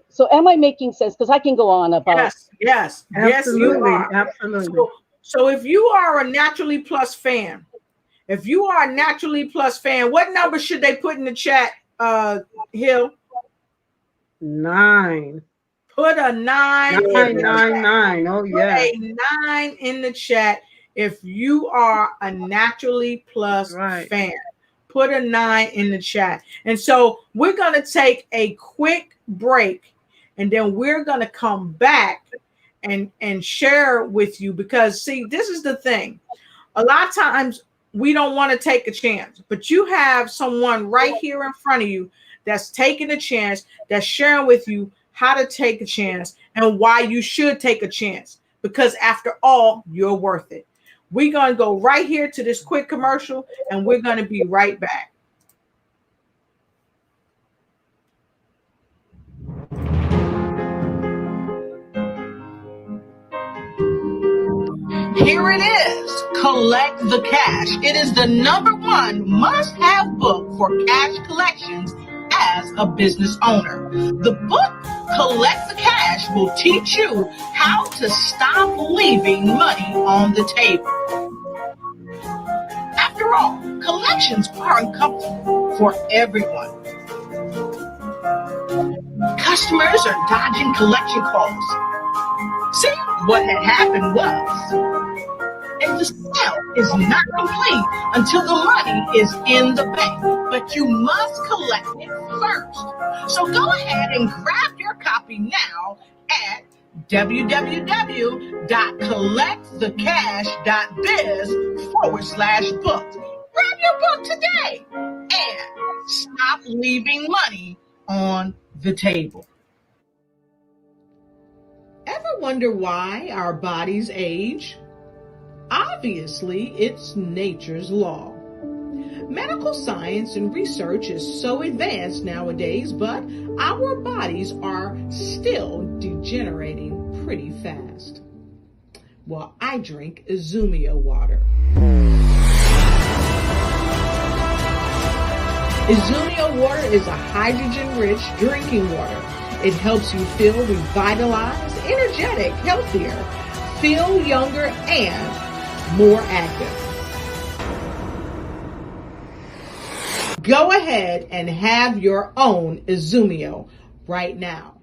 So am I making sense? Because I can go on about. Yes. Yes. Yes, you Absolutely, are. absolutely. So if you are a Naturally Plus fan, if you are a Naturally Plus fan, what number should they put in the chat, Hill? 9, Put a 9 in nine, the nine, chat. 9. Oh Put yes, a 9 in the chat if you are a Naturally that's Plus right. fan. Put a 9 in the chat. And so we're going to take a quick break, and then we're going to come back and share with you, because see, this is the thing. A lot of times we don't want to take a chance, but you have someone right here in front of you that's taking a chance, that's sharing with you how to take a chance and why you should take a chance, because after all, you're worth it. We're going to go right here to this quick commercial, and we're going to be right back. Here it is. Collect the Cash. It is the #1 must-have book for cash collections as a business owner. The book, Collect the Cash, will teach you how to stop leaving money on the table. After all, collections aren't comfortable for everyone. Customers are dodging collection calls. See, what had happened was, and the sale is not complete until the money is in the bank. but you must collect it first. So go ahead and grab your copy now at www.collectthecash.biz/books. Grab your book today and stop leaving money on the table. Ever wonder why our bodies age? Obviously, it's nature's law. Medical science and research is so advanced nowadays, but our bodies are still degenerating pretty fast. Well, I drink Izumia water. Izumia water is a hydrogen-rich drinking water. It helps you feel revitalized, energetic, healthier, feel younger, and more active. Go ahead and have your own Izumia right now.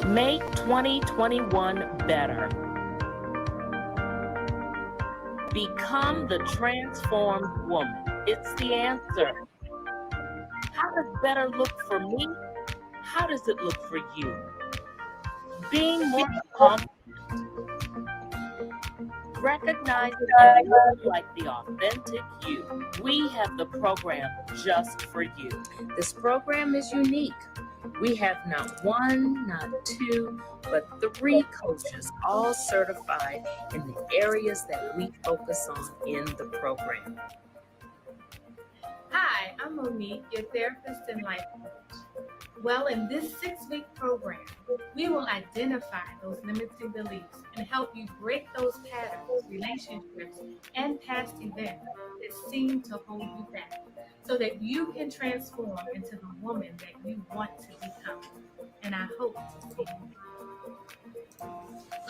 Make 2021 better. Become the transformed woman. It's the answer. How does better look for me? How does it look for you? Being more confident. Recognizing and living like the authentic you. We have the program just for you. This program is unique. We have not one, not two, but 3 coaches, all certified in the areas that we focus on in the program. Hi, I'm Monique, your therapist and life coach. Well, in this 6-week program, we will identify those limiting beliefs and help you break those patterns, relationships, and past events that seem to hold you back so that you can transform into the woman that you want to become. And I hope to see you.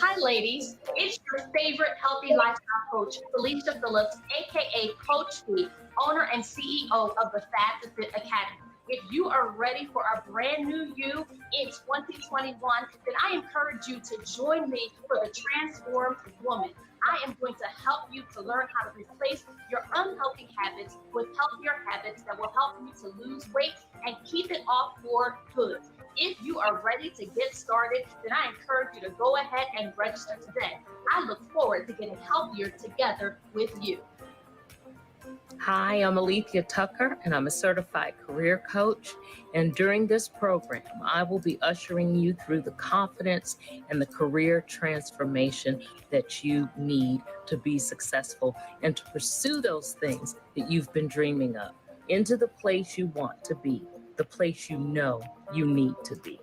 Hi, ladies. It's your favorite healthy lifestyle coach, Felicia Phillips, aka Coach B, owner and CEO of the Fat to Fit Academy. If you are ready for a brand new you in 2021, then I encourage you to join me for the Transformed Woman. I am going to help you to learn how to replace your unhealthy habits with healthier habits that will help you to lose weight and keep it off for good. If you are ready to get started, then I encourage you to go ahead and register today. I look forward to getting healthier together with you. Hi, I'm Alethea Tucker, and I'm a certified career coach. And during this program, I will be ushering you through the confidence and the career transformation that you need to be successful and to pursue those things that you've been dreaming of into the place you want to be, the place you know you need to be.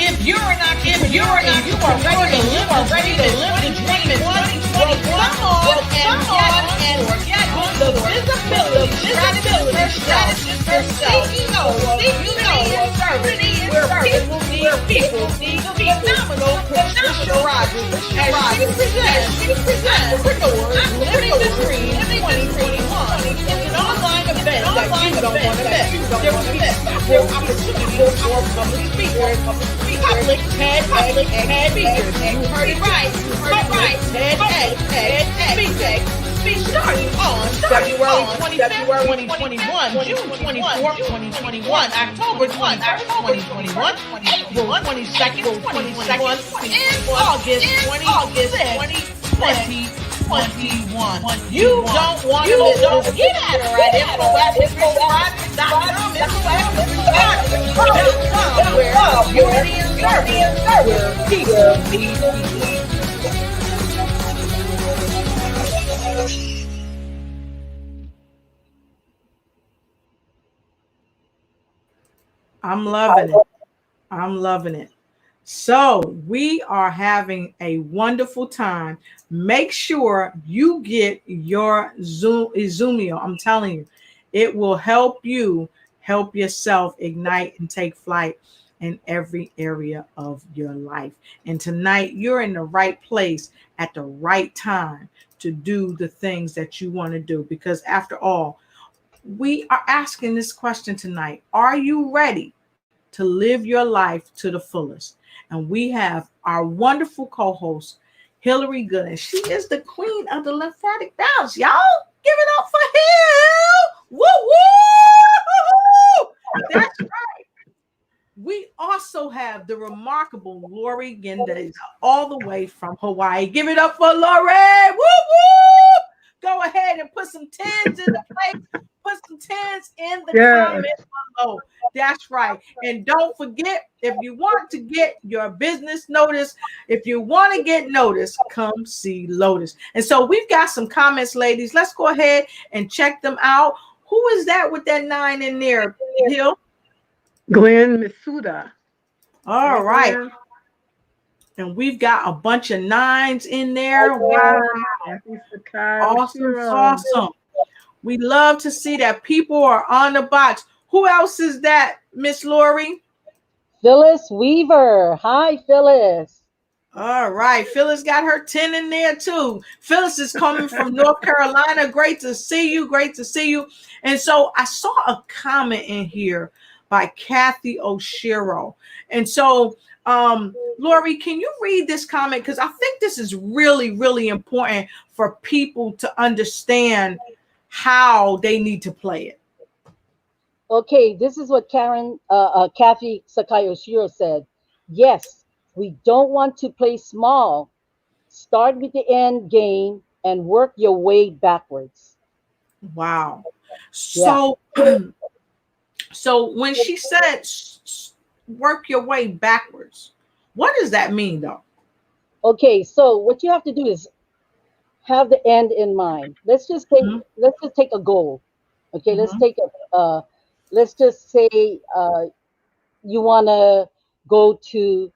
If you are ready to live the dream in 2021, come on and get the visibility strategist herself. CEO of Unity and Service, where people need phenomenal Patricia Rogers as she presents entrepreneurs living the dream in 2021. It's an online event that you don't want to miss. There will be several opportunities for public speakers, public TED speakers. You heard it right. TED speakers. Starting on February 25th, 2021, June 24th, 2021, October 21st, 2021, April 22nd, 2021, and August 26th, 2021. You don't want to miss this. Get at her at info@info@info@info.com, where Unity and Service, where people need to be. I'm loving it. I'm loving it. So we are having a wonderful time. Make sure you get your Izumia. I'm telling you, it will help you help yourself ignite and take flight in every area of your life. And tonight, you're in the right place at the right time to do the things that you want to do. Because after all, we are asking this question tonight. Are you ready to live your life to the fullest? And we have our wonderful co-host, Hillary Gooden. She is the queen of the lymphatic balance. Y'all give it up for Hill. Woo woo! That's right. We also have the remarkable Lori Gandeza, all the way from Hawaii. Give it up for Lori. Woo woo! Go ahead and put some tens in the place. Put some tens in the comments below. That's right. And don't forget, if you want to get your business notice, if you want to get noticed, come see Lotus. And so we've got some comments, ladies. Let's go ahead and check them out. Who is that with that 9 in there, Hill? Glenn Misuda. All right. And we've got a bunch of 9s in there. Wow. Awesome. We love to see that people are on the box. Who else is that, Miss Lori? Phyllis Weaver. Hi, Phyllis. All right. Phyllis got her 10 in there too. Phyllis is coming from North Carolina. Great to see you. Great to see you. And so I saw a comment in here by Kathy Oshiro. And so, Lori, can you read this comment? Because I think this is really, really important for people to understand how they need to play it. Okay, this is what Kathy Sakai Oshiro said. Yes, we don't want to play small. Start with the end game and work your way backwards. Wow. So, so when she said work your way backwards, what does that mean though? Okay, so what you have to do is have the end in mind. Let's just take a goal. Okay, let's just say you want to go to,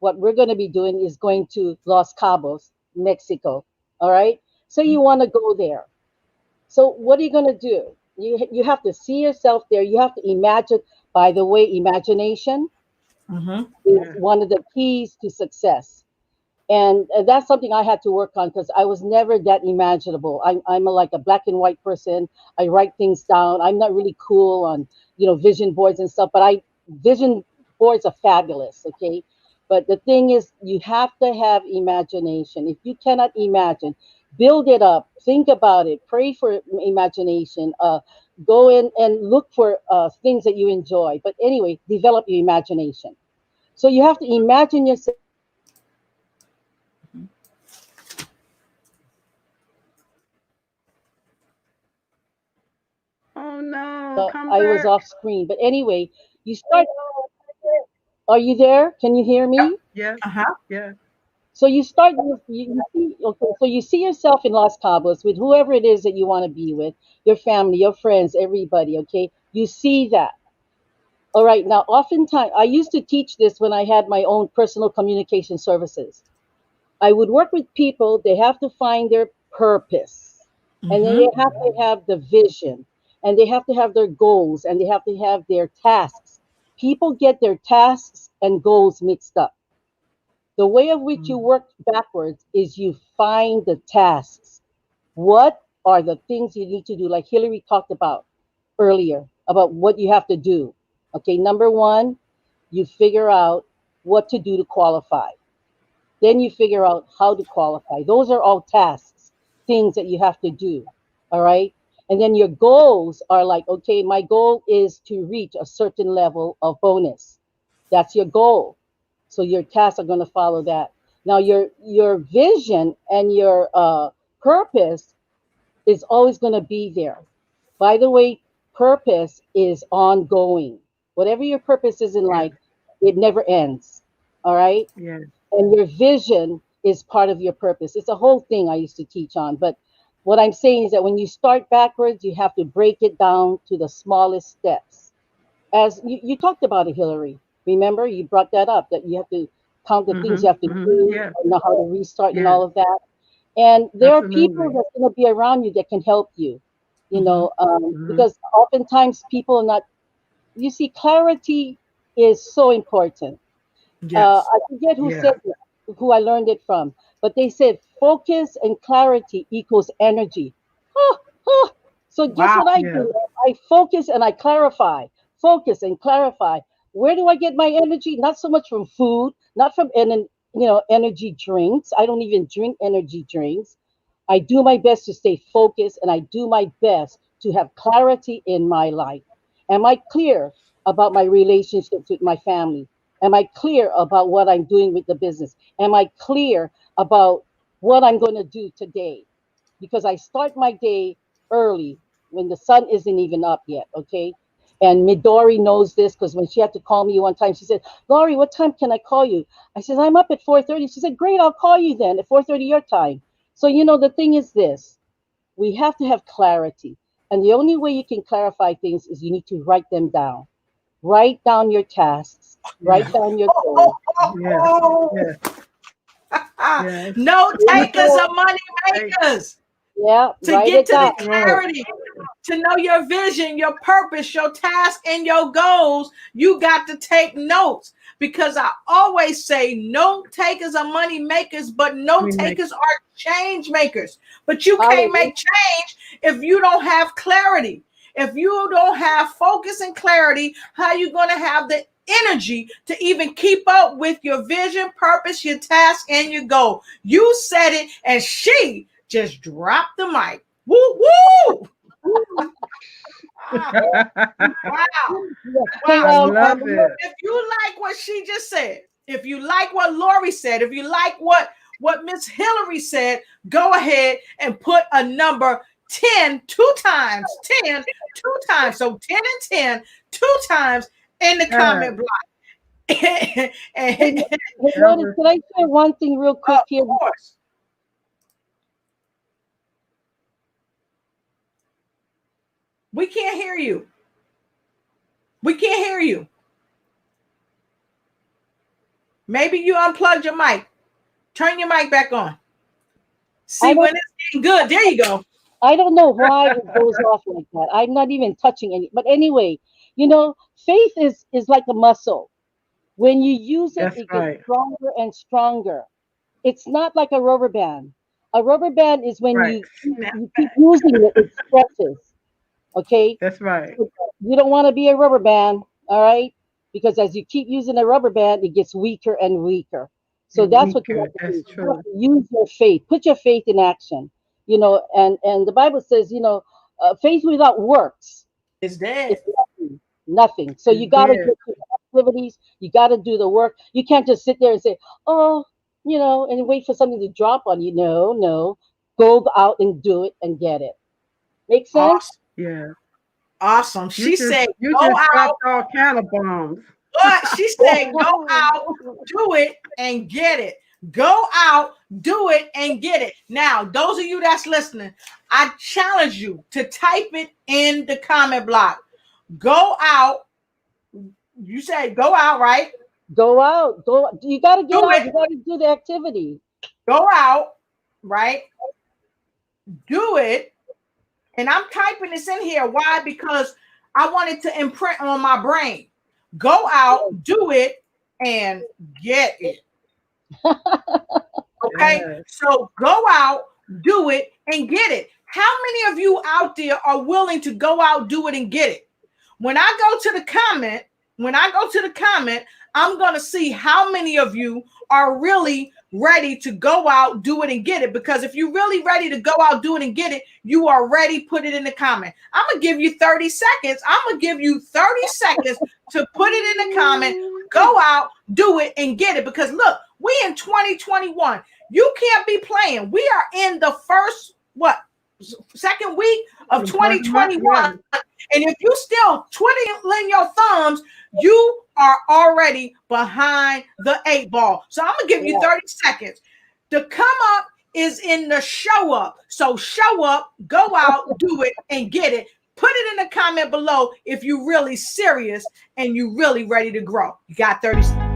what we're going to be doing is going to Los Cabos, Mexico. All right, so you want to go there. So what are you going to do? You have to see yourself there. You have to imagine. By the way, imagination is one of the keys to success. And that's something I had to work on because I was never that imaginable. I'm like a black and white person. I write things down. I'm not really cool on, vision boards and stuff, but vision boards are fabulous. Okay. But the thing is, you have to have imagination. If you cannot imagine, build it up, think about it, pray for imagination, go in and look for things that you enjoy. But anyway, develop your imagination. So you have to imagine yourself. Oh no! I was off screen, but anyway, you start. Are you there? Can you hear me? Yes. Yeah. So you start. You see. Okay. So you see yourself in Los Cabos with whoever it is that you want to be with, your family, your friends, everybody. Okay. You see that. All right. Now, oftentimes, I used to teach this when I had my own personal communication services. I would work with people. They have to find their purpose, and then they have to have the vision, and they have to have their goals, and they have to have their tasks. People get their tasks and goals mixed up. The way of which you work backwards is you find the tasks. What are the things you need to do? Like Hillary talked about earlier, about what you have to do. Okay, number one, you figure out what to do to qualify. Then you figure out how to qualify. Those are all tasks, things that you have to do. All right. And then your goals are like, okay, my goal is to reach a certain level of bonus. That's your goal. So your tasks are going to follow that. Now your vision and your purpose is always going to be there. By the way, purpose is ongoing. Whatever your purpose is in life, it never ends. All right. Yeah. And your vision is part of your purpose. It's a whole thing I used to teach on. But what I'm saying is that when you start backwards, you have to break it down to the smallest steps. As you talked about it, Hillary. Remember, you brought that up, that you have to count the things you have to do, know how to restart and all of that. And there are people that's going to be around you that can help you, because oftentimes people are not, you see, clarity is so important. I forget who said it, who I learned it from, but they said focus and clarity equals energy. Huh, huh. So guess Wow. what I Yeah. do? I focus and I clarify. Focus and clarify. Where do I get my energy? Not so much from food, not from energy drinks. I don't even drink energy drinks. I do my best to stay focused and I do my best to have clarity in my life. Am I clear about my relationships with my family? Am I clear about what I'm doing with the business? Am I clear about what I'm going to do today? Because I start my day early when the sun isn't even up yet, okay? And Midori knows this because when she had to call me one time, she said, Laurie, what time can I call you? I said, I'm up at 4:30. She said, great, I'll call you then at 4:30 your time. So, the thing is this, we have to have clarity. And the only way you can clarify things is you need to write them down. Write down your tasks, write down your goals. Yeah. Yeah. No takers are money Right. makers. Yeah, To write get it to down. the clarity, to know your vision, your purpose, your task, and your goals, you got to take notes. Because I always say note takers are money makers, but note takers are change makers. But you can't make change if you don't have clarity. If you don't have focus and clarity, how are you going to have the energy to even keep up with your vision, purpose, your task, and your goal? You said it, and she just dropped the mic. Woo, woo! Wow. I love it. If you like what she just said, if you like what Lori said, if you like what Miss Hillary said, go ahead and put a number 10 two times. 10 two times. So 10 and 10 two times in the comment block. Hey, Lotus, can I say one thing real quick here? Of course. We can't hear you. We can't hear you. Maybe you unplugged your mic. Turn your mic back on. See, when it's getting good, there you go. I don't know why it goes off like that. I'm not even touching any. But anyway, faith is like a muscle. When you use it, it gets stronger and stronger. It's not like a rubber band. A rubber band is when you keep using it, it stretches. Okay? That's right. So you don't want to be a rubber band, all right? Because as you keep using a rubber band, it gets weaker and weaker. So that's what you have to do. You have to use your faith. Put your faith in action. And the Bible says, faith without works is dead. Nothing. So you got to get to the activities. You got to do the work. You can't just sit there and say, and wait for something to drop on you. No. Go out and do it and get it. Make sense? Awesome. Yeah. Awesome. She said, you go just out. dropped all kind of bombs. But she said, go out, do it, and get it. Go out, do it, and get it. Now, those of you that's listening, I challenge you to type it in the comment block. Go out. You say go out, right? Go out. You got to get out. It. You got to do the activity. Go out, right? Do it. And I'm typing this in here. Why? Because I want it to imprint on my brain. Go out, do it, and get it. Okay? Yes. So go out, do it, and get it. How many of you out there are willing to go out, do it, and get it? When I go to the comment, I'm going to see how many of you are really ready to go out, do it, and get it. Because if you're really ready to go out, do it, and get it, you are ready, put it in the comment. I'm going to give you 30 seconds. I'm going to give you 30 seconds to put it in the comment. Go out, do it, and get it. Because look, we in 2021. You can't be playing. We are in the second week of 2021. And if you still twiddling your thumbs, you are already behind the 8 ball. So I'm going to give you 30 seconds. The come up is in the show up. So show up, go out, do it, and get it. Put it in the comment below if you're really serious and you're really ready to grow. You got 30 seconds.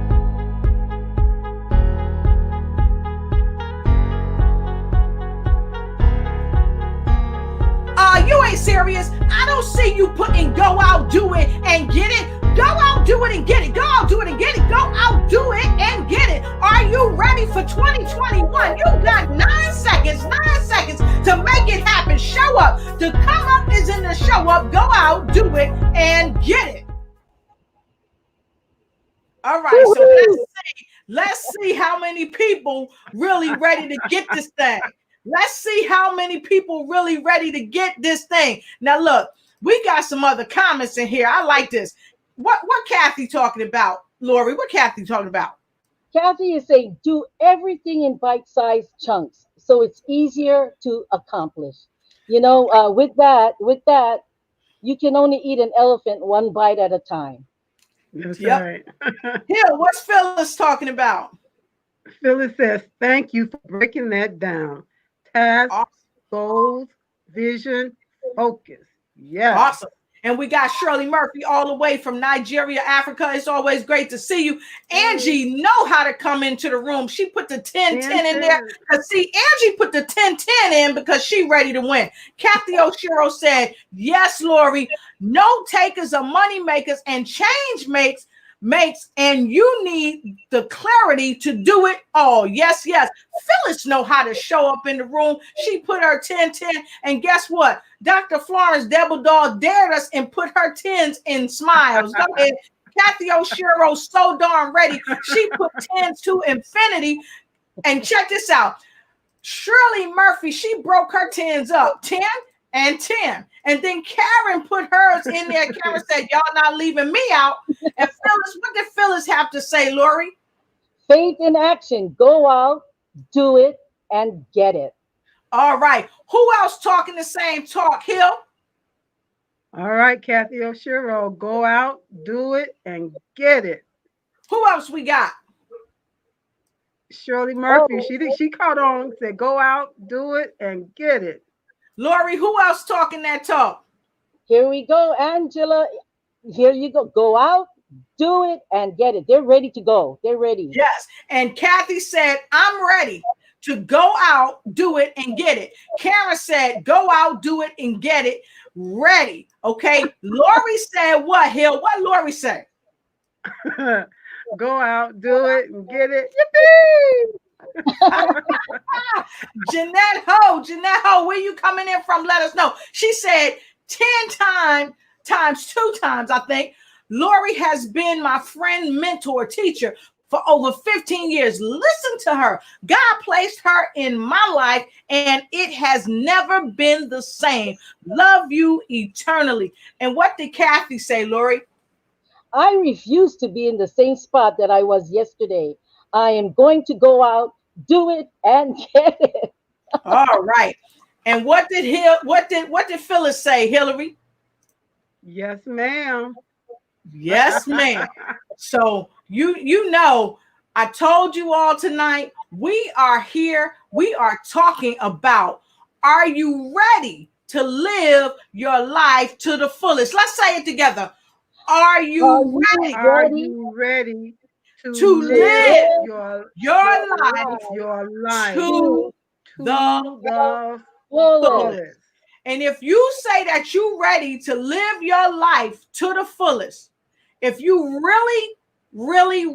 You ain't serious. I don't see you putting go out, do it, and get it. Go out, do it, and get it. Go out, do it, and get it. Go out, do it, and get it. Are you ready for 2021? You got 9 seconds to make it happen. Show up. To come up is in the show up. Go out, do it, and get it. All right, so let's see how many people really ready to get this thing. Let's see how many people really ready to get this thing. Now, look, we got some other comments in here. I like this. What Kathy talking about, Lori? What Kathy talking about? Kathy is saying, do everything in bite-sized chunks so it's easier to accomplish. You know, with that, you can only eat an elephant one bite at a time. That's Yep. right. Hill, what's Phyllis talking about? Phyllis says, thank you for breaking that down. Task, Awesome. goals, vision, focus. Yes. Awesome. And we got Shirley Murphy all the way from Nigeria, Africa. It's always great to see you. Angie know how to come into the room. She put the 10-10 in there. Because see, Angie put the 10-10 in because she ready to win. Kathy Oshiro said, yes, Lori, no takers are money makers and change makes, and you need the clarity to do it all. Yes, yes. Phyllis know how to show up in the room. She put her 10-10, and guess what? Dr. Florence Doll dared us and put her 10s in smiles. Go ahead. Kathy Oshiro so darn ready. She put 10s to infinity. And check this out. Shirley Murphy, she broke her 10s up. 10 and 10. And then Karen put hers in there. Karen said, y'all not leaving me out. And Phyllis, what did Phyllis have to say, Lori? Faith in action. Go out, do it, and get it. All right. Who else talking the same talk, Hill? All right, Kathy Oshiro, go out, do it, and get it. Who else we got? Shirley Murphy, she caught on, said go out, do it, and get it. Lori, who else talking that talk? Here we go, Angela. Here you go. Go out, do it, and get it. They're ready to go. They're ready. Yes. And Kathy said, I'm ready to go out, do it, and get it. Karen said, go out, do it, and get it. Ready. Okay. Lori said what, Hill? What Lori say? Go out, do it, and get it. Yippee! Jeanette Ho, where you coming in from? Let us know. She said 10 times 2 times, I think. Lori has been my friend, mentor, teacher for over 15 years. Listen to her. God placed her in my life, and it has never been the same. Love you eternally. And what did Kathy say, Lori? I refuse to be in the same spot that I was yesterday. I am going to go out, do it, and get it. All right. And what did Phyllis say, Hillary? Yes, ma'am. Yes, ma'am. So you know, I told you all tonight, we are here. We are talking about, are you ready to live your life to the fullest? Let's say it together. Are you ready? Are you ready to live your life to the fullest? And if you say that you're ready to live your life to the fullest, if you really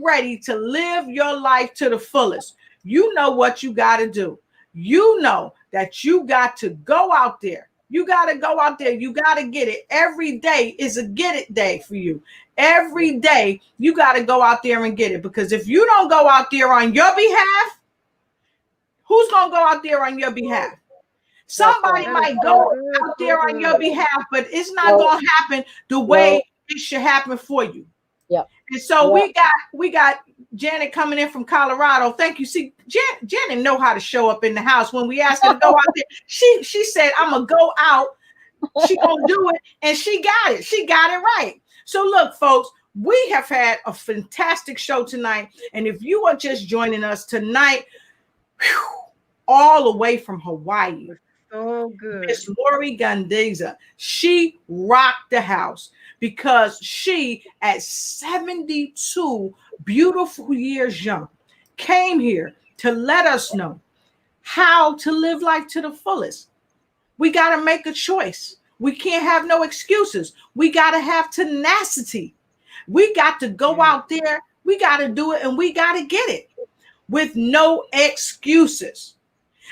ready to live your life to the fullest, you know what you got to do. You know that you got to go out there. You got to go out there. You got to get it. Every day is a get it day for you. Every day you got to go out there and get it. Because if you don't go out there on your behalf, who's going to go out there on your behalf? Somebody might go out there on your behalf, but it's not going to happen the way it should happen for you. Yeah. And so we got Janet coming in from Colorado. Thank you. See, Janet know how to show up in the house. When we asked her to go out there, she said, I'm gonna go out. She gonna do it, and she got it. She got it right. So look, folks, we have had a fantastic show tonight. And if you are just joining us tonight, all the way from Hawaii, so good. Miss Lori Gandeza, she rocked the house because she, at 72 beautiful years young, came here to let us know how to live life to the fullest. We got to make a choice. We can't have no excuses. We got to have tenacity. We got to go Yeah. out there. We got to do it, and we got to get it with no excuses.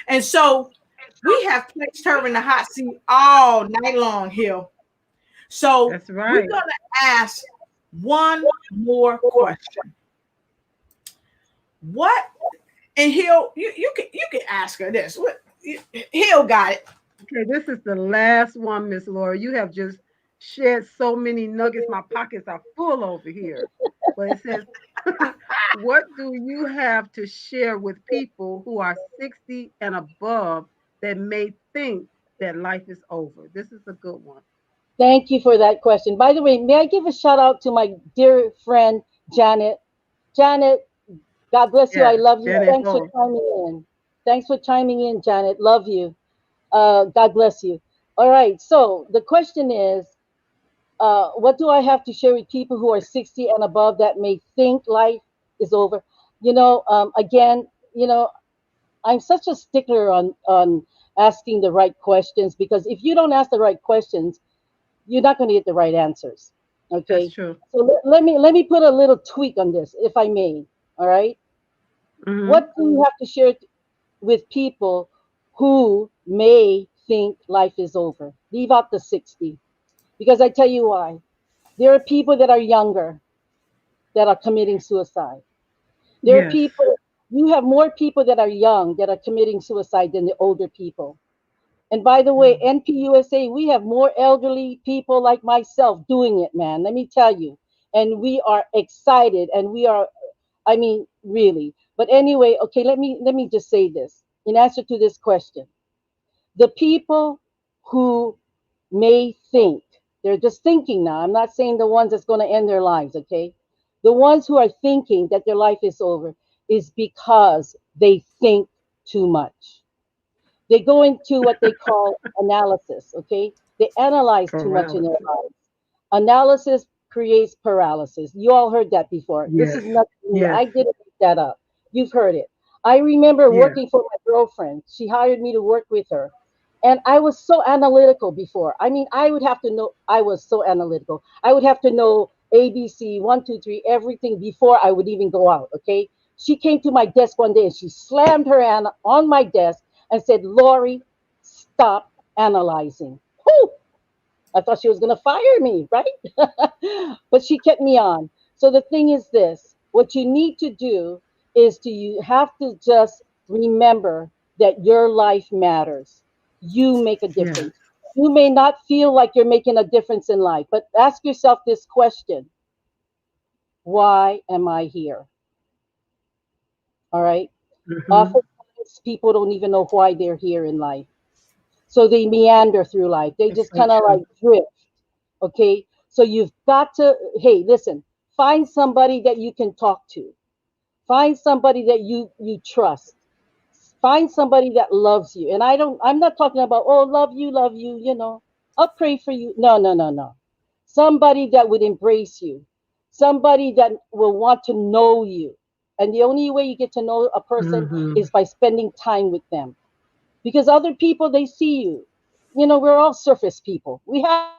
And so we have placed her in the hot seat all night long, Hill. So That's we're right. going to ask one more question. What? And Hill, you can ask her this. What? Hill got it. Okay, this is the last one, Miss Laura. You have just shared so many nuggets. My pockets are full over here. But it says, what do you have to share with people who are 60 and above that may think that life is over? This is a good one. Thank you for that question. By the way, may I give a shout out to my dear friend Janet? Janet, God bless you. I Yes, love you. Janet Thanks for Ho. chiming in. Thanks for chiming in, Janet. Love you. God bless you. All right. So the question is, what do I have to share with people who are 60 and above that may think life is over? Again, I'm such a stickler on asking the right questions, because if you don't ask the right questions, you're not going to get the right answers. That's Okay. true. So let me put a little tweak on this, if I may. All right. Mm-hmm. What do you have to share with people who may think life is over? Leave out the 60, because I tell you why. There are people that are younger that are committing suicide. There are Yes. people, you have more people that are young that are committing suicide than the older people. And by the way, Mm. NPUSA, we have more elderly people like myself doing it, man. Let me tell you. And we are excited, and we are, I mean, really. But anyway, okay, let me just say this in answer to this question. The people who may think, they're just thinking now. I'm not saying the ones that's going to end their lives, okay? The ones who are thinking that their life is over is because they think too much. They go into what they call analysis, okay? They analyze too much in their Paralysis. lives. Analysis creates paralysis. You all heard that before. This is Yes. nothing new. Yes. I didn't make that up. You've heard it. I remember Yeah. working for my girlfriend. She hired me to work with her. And I was so analytical before. I mean, I would have to know, I was so analytical. I would have to know ABC, one, two, three, everything before I would even go out, okay? She came to my desk one day and she slammed her hand on my desk and said, Lori, stop analyzing. Whew! I thought she was going to fire me, right? But she kept me on. So the thing is this, what you need to do is you have to just remember that your life matters. You make a Yes. difference. You may not feel like you're making a difference in life, but ask yourself this question: why am I here? All right. Mm-hmm. Oftentimes people don't even know why they're here in life. So they meander through life. They That's just so kind of true. like drift. Okay. So you've got to, hey, listen, find somebody that you can talk to. Find somebody that you trust. Find somebody that loves you. And I'm not talking about, oh, love you, I'll pray for you. No, no, no, no. Somebody that would embrace you. Somebody that will want to know you. And the only way you get to know a person Mm-hmm. is by spending time with them, because other people, they see you. We're all surface people. We have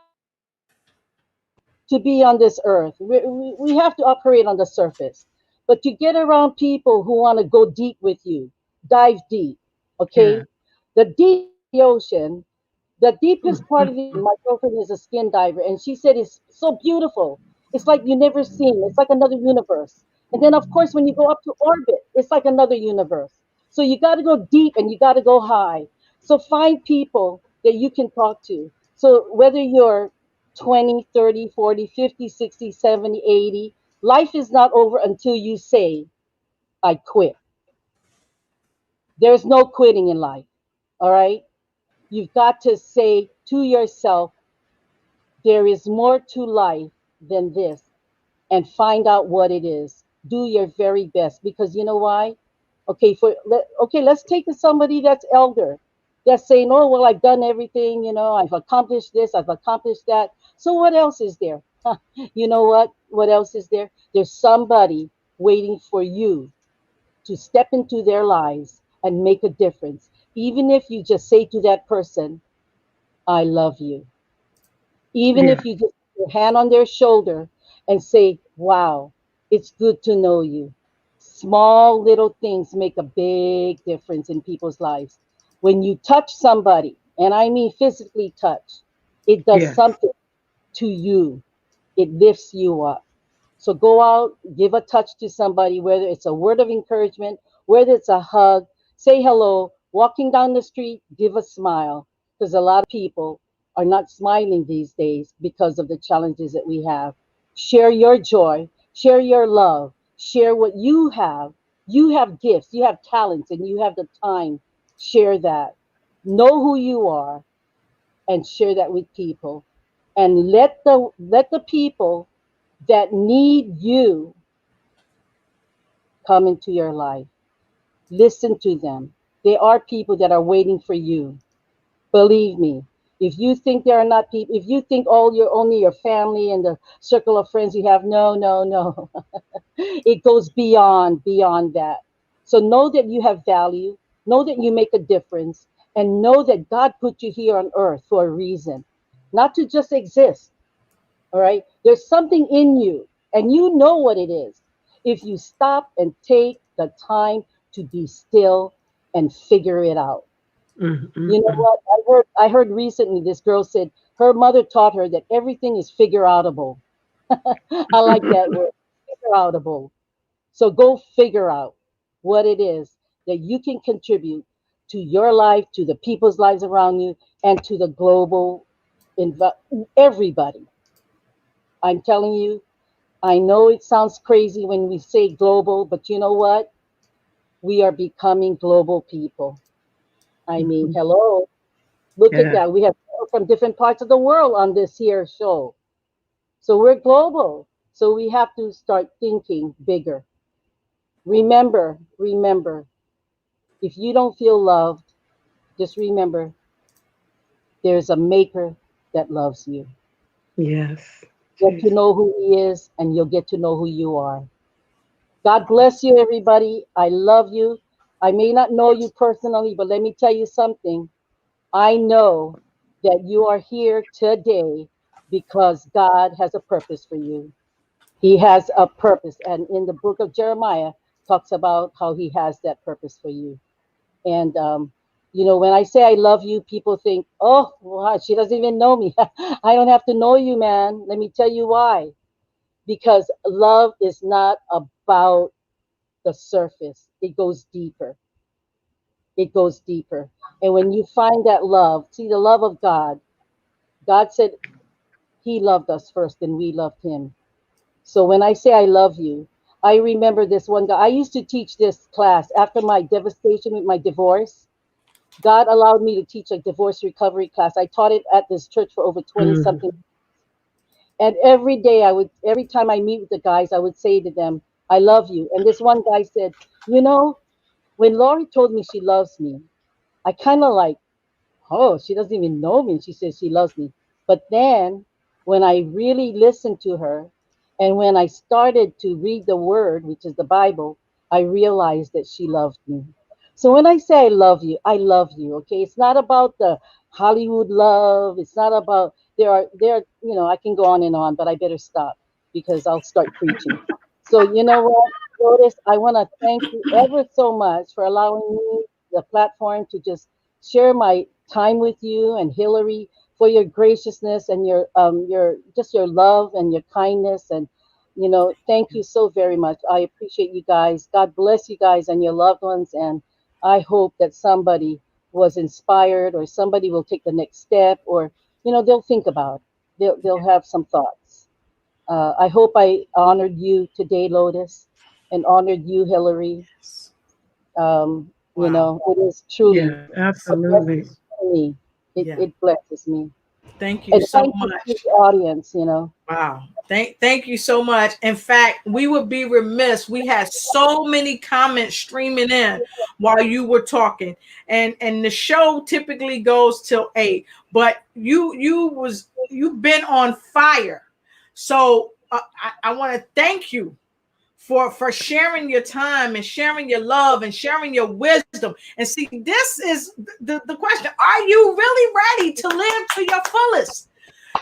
to be on this earth. We have to operate on the surface. But to get around people who want to go deep with you, dive deep, Yeah. okay? The deep ocean, the deepest part of the, my girlfriend is a skin diver, and she said it's so beautiful. It's like you never seen. It's like another universe. And then, of course, when you go up to orbit, it's like another universe. So you got to go deep and you got to go high. So find people that you can talk to. So whether you're 20, 30, 40, 50, 60, 70, 80, life is not over until you say, I quit. There's no quitting in life. All right. You've got to say to yourself, there is more to life than this, and find out what it is. Do your very best, because you know why? Okay, let's take somebody that's elder, that's saying, "Oh, well, I've done everything. I've accomplished this, I've accomplished that. So what else is there?" You know what? What else is there? There's somebody waiting for you to step into their lives and make a difference. Even if you just say to that person, "I love you." Even Yeah. if you just put your hand on their shoulder and say, wow, it's good to know you. Small little things make a big difference in people's lives. When you touch somebody, and I mean physically touch, it does Yes. something to you. It lifts you up. So go out, give a touch to somebody, whether it's a word of encouragement, whether it's a hug, say hello, walking down the street, give a smile. Because a lot of people are not smiling these days because of the challenges that we have. Share your joy, share your love, share what you have. You have gifts, you have talents, and you have the time. Share that. Know who you are and share that with people. And let the people that need you come into your life. Listen to them. There are people that are waiting for you. Believe me. If you think there are not people, if you think all your only your family and the circle of friends you have, no, no, no. It goes beyond that. So know that you have value, know that you make a difference, and know that God put you here on earth for a reason, not to just exist. All right. There's something in you, and you know what it is. If you stop and take the time to be still and figure it out. Mm, mm, You know mm. what? I heard recently this girl said her mother taught her that everything is figure outable. I like that word, figure outable. So go figure out what it is that you can contribute to your life, to the people's lives around you, and to the global everybody. I'm telling you, I know it sounds crazy when we say global, but you know what? We are becoming global people. I mean, Mhm. hello, look at Yeah. that. We have people from different parts of the world on this here show. So we're global. So we have to start thinking bigger. Remember, if you don't feel loved, just remember there's a maker that loves you. Yes. Get to Jesus. know who he is, and you'll get to know who you are. God bless you, everybody. I love you. I may not know you personally, but let me tell you something. I know that you are here today because God has a purpose for you. He has a purpose. And in the book of Jeremiah, talks about how he has that purpose for you. And, when I say I love you, people think, oh, wow, she doesn't even know me. I don't have to know you, man. Let me tell you why. Because love is not about the surface. It goes deeper. It goes deeper. And when you find that love, see the love of God, God said he loved us first and we loved him. So when I say I love you, I remember this one guy. I used to teach this class after my devastation with my divorce. God allowed me to teach a divorce recovery class. I taught it at this church for over 20 Mm. something. And every day every time I meet with the guys, I would say to them, I love you. And this one guy said, you know, when Laurie told me she loves me, I kind of like, oh, she doesn't even know me. And she says she loves me. But then when I really listened to her and when I started to read the word, which is the Bible, I realized that she loved me. So when I say I love you, okay? It's not about the Hollywood love. It's not about I can go on and on, but I better stop because I'll start preaching. So you know what, Lotus, I want to thank you ever so much for allowing me the platform to just share my time with you and Hillary for your graciousness and your just your love and your kindness and thank you so very much. I appreciate you guys. God bless you guys and your loved ones and I hope that somebody was inspired or somebody will take the next step or they'll think about it. They'll have some thoughts. I hope I honored you today, Lotus, and honored you, Hillary. Wow. It is truly Yes, a absolutely. blessing to me. It, Yeah. it blesses me. Thank you And so thank you to much. the audience. Wow. Thank you so much. In fact, we would be remiss. We had so many comments streaming in while you were talking. And the show typically goes till 8, but you've been on fire. So I want to thank you for sharing your time and sharing your love and sharing your wisdom. And see, this is the question. Are you really ready to live to your fullest?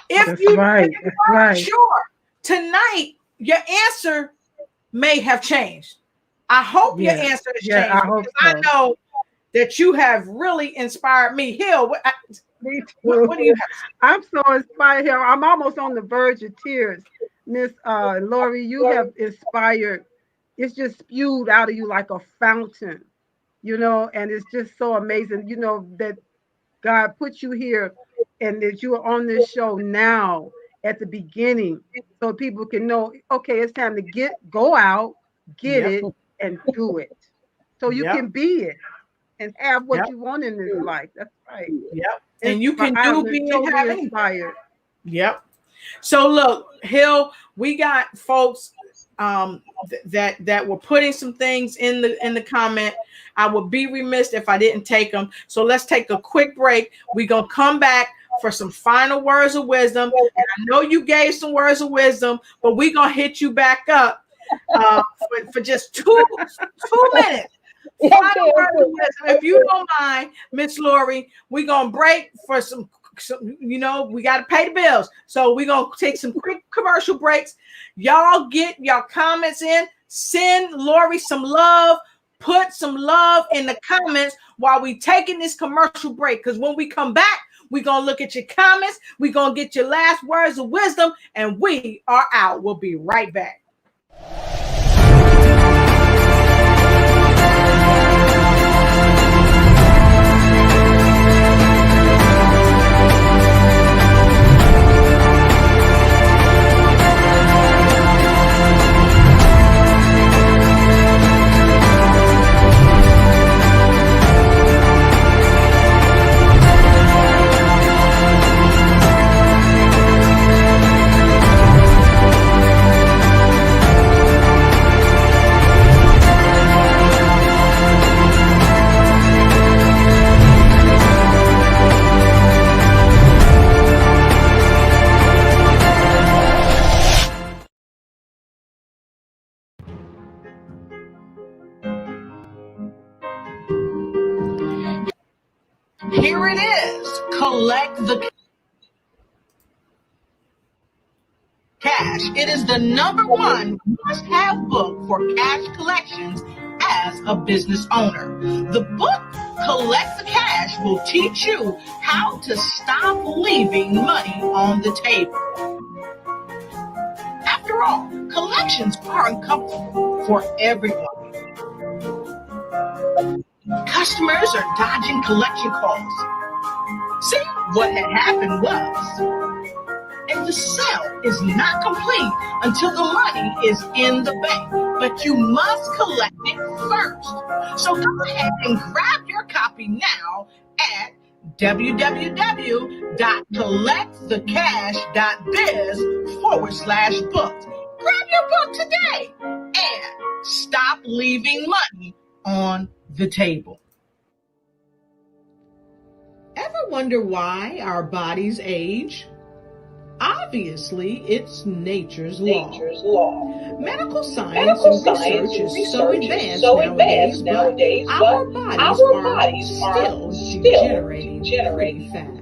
If That's you right. if you That's aren't right. sure, tonight your answer may have changed. I hope your answer has changed. I hope so. I know that you have really inspired me. Hill, Me too. what do you have? I'm so inspired here. I'm almost on the verge of tears. Miss Lori, you have inspired. It's just spewed out of you like a fountain, and it's just so amazing, that God put you here and that you are on this show now at the beginning so people can know, okay, it's time to go out, get it, and do it. So you can be it and have what you want in this life. That's right. Yep. And you can do being totally inspired. Yep. So look, Hill, we got folks that were putting some things in the comment. I would be remiss if I didn't take them. So let's take a quick break. We're gonna come back for some final words of wisdom. And I know you gave some words of wisdom, but we're gonna hit you back up for just two minutes. Final words of wisdom. If you don't mind, Miss Lori, we're gonna break for some, we got to pay the bills. So we're going to take some quick commercial breaks. Y'all get your comments in. Send Lori some love. Put some love in the comments while we taking this commercial break. Because when we come back, we're going to look at your comments. We're going to get your last words of wisdom. And we are out. We'll be right back. Here it is. Collect the cash. It is the #1 must-have book for cash collections as a business owner. The book, Collect the Cash, will teach you how to stop leaving money on the table. After all, collections are uncomfortable for everyone. Customers are dodging collection calls. See, what had happened was, and the sale is not complete until the money is in the bank, but you must collect it first. So go ahead and grab your copy now at www.collectthecash.biz/books. Grab your book today and stop leaving money on the table. Ever wonder why our bodies age? Obviously, it's nature's law. Medical science and research is so advanced nowadays, but our bodies are still degenerating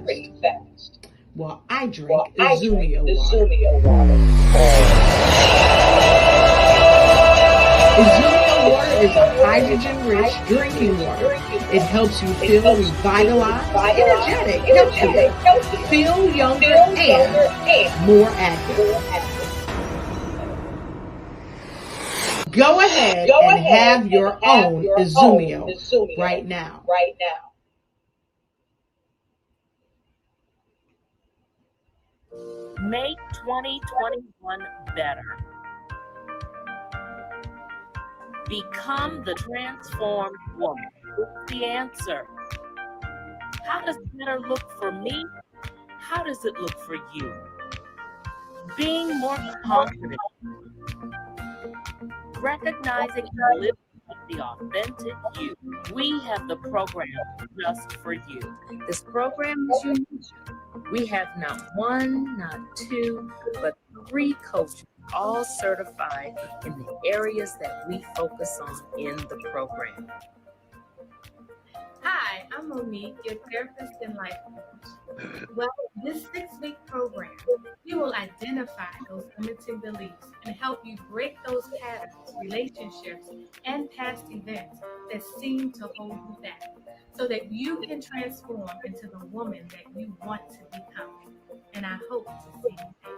pretty fast. Well, I drink Izumia water. Izumia water is a hydrogen-rich drinking water. It helps you feel revitalized, energetic, healthier, feel younger, and more active. Go ahead and have your own Izumia right now. Make 2021 better. Become the transformed woman. What's the answer? How does better look for me? How does it look for you? Being more confident. Recognizing and living the authentic you. We have the program just for you. This program is unique. We have not one, not two, but 3 coaches, all certified in the areas that we focus on in the program. Hi, I'm Monique, your therapist and life coach. Well, in this 6-week program, we will identify those limiting beliefs and help you break those patterns, relationships, and past events that seem to hold you back so that you can transform into the woman that you want to become. And I hope to see you there.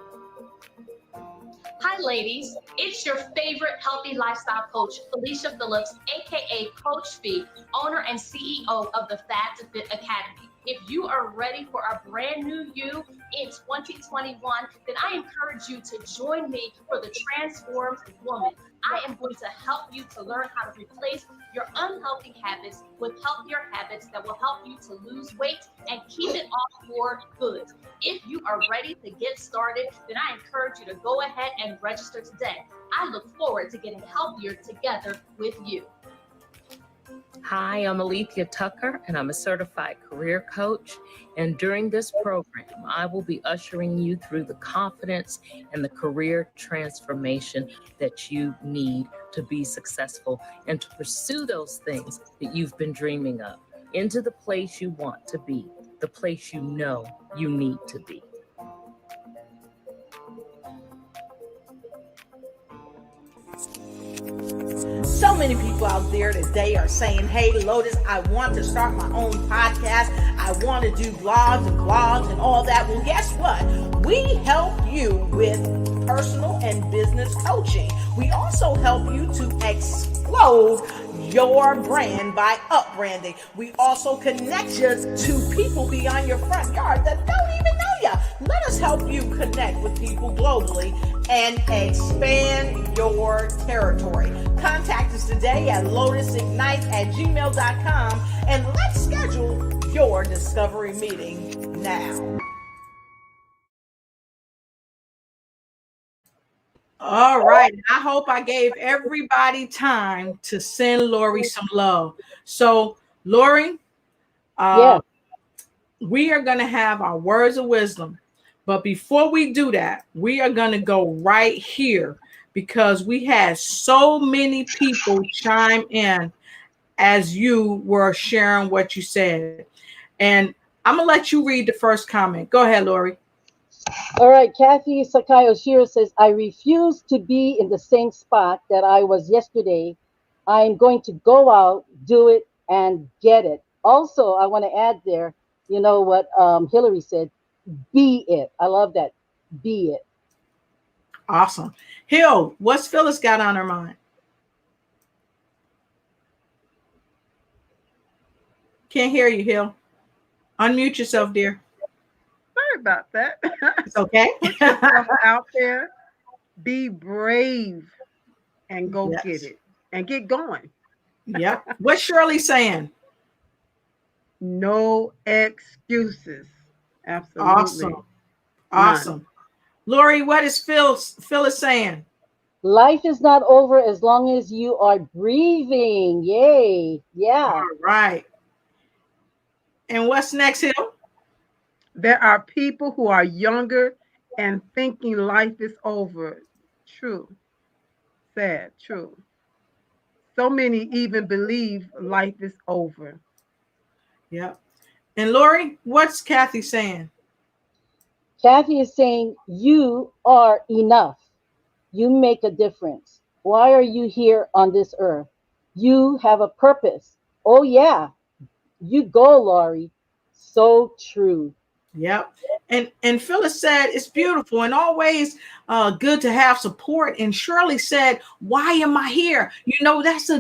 Hi, ladies. It's your favorite healthy lifestyle coach, Felicia Phillips, aka Coach Fee, owner and CEO of the Fat to Fit Academy. If you are ready for a brand new you in 2021, then I encourage you to join me for the Transformed Woman. I am going to help you to learn how to replace your unhealthy habits with healthier habits that will help you to lose weight and keep it off for good. If you are ready to get started, then I encourage you to go ahead and register today. I look forward to getting healthier together with you. Hi, I'm Alethea Tucker, and I'm a certified career coach. And during this program, I will be ushering you through the confidence and the career transformation that you need to be successful and to pursue those things that you've been dreaming of into the place you want to be, the place you know you need to be. So many people out there today are saying, hey, Lotus, I want to start my own podcast. I want to do vlogs and all that. Well, guess what? We help you with personal and business coaching. We also help you to explode your brand by upbranding. We also connect you to people beyond your front yard that don't even know you. Let us help you connect with people globally and expand your territory. Contact us today at lotusignite@gmail.com and let's schedule your discovery meeting now. All right. I hope I gave everybody time to send Lori some love. So, Lori, Yes. we are going to have our words of wisdom. But before we do that, we are going to go right here because we had so many people chime in as you were sharing what you said. And I'm going to let you read the first comment. Go ahead, Lori. All right. Kathy Sakayo Shira says, I refuse to be in the same spot that I was yesterday. I'm going to go out, do it, and get it. Also, I want to add there, you know what Hillary said, be it. I love that. Be it. Awesome. Hill, what's Phyllis got on her mind? Can't hear you, Hill. Unmute yourself, dear. Sorry about that. It's okay. Put yourself out there. Be brave and go Yes. get it and get going. Yep. What's Shirley saying? No excuses. Absolutely. Awesome. Awesome. Lori, what is Phyllis saying? Life is not over as long as you are breathing. Yay. Yeah. All right. And what's next, Hill? There are people who are younger and thinking life is over. True. Sad. True. So many even believe life is over. Yep. And Lori, what's Kathy saying? Kathy is saying, you are enough. You make a difference. Why are you here on this earth? You have a purpose. Oh, yeah. You go, Laurie. So true. Yep. And Phyllis said it's beautiful and always good to have support. And Shirley said, why am I here? You know, that's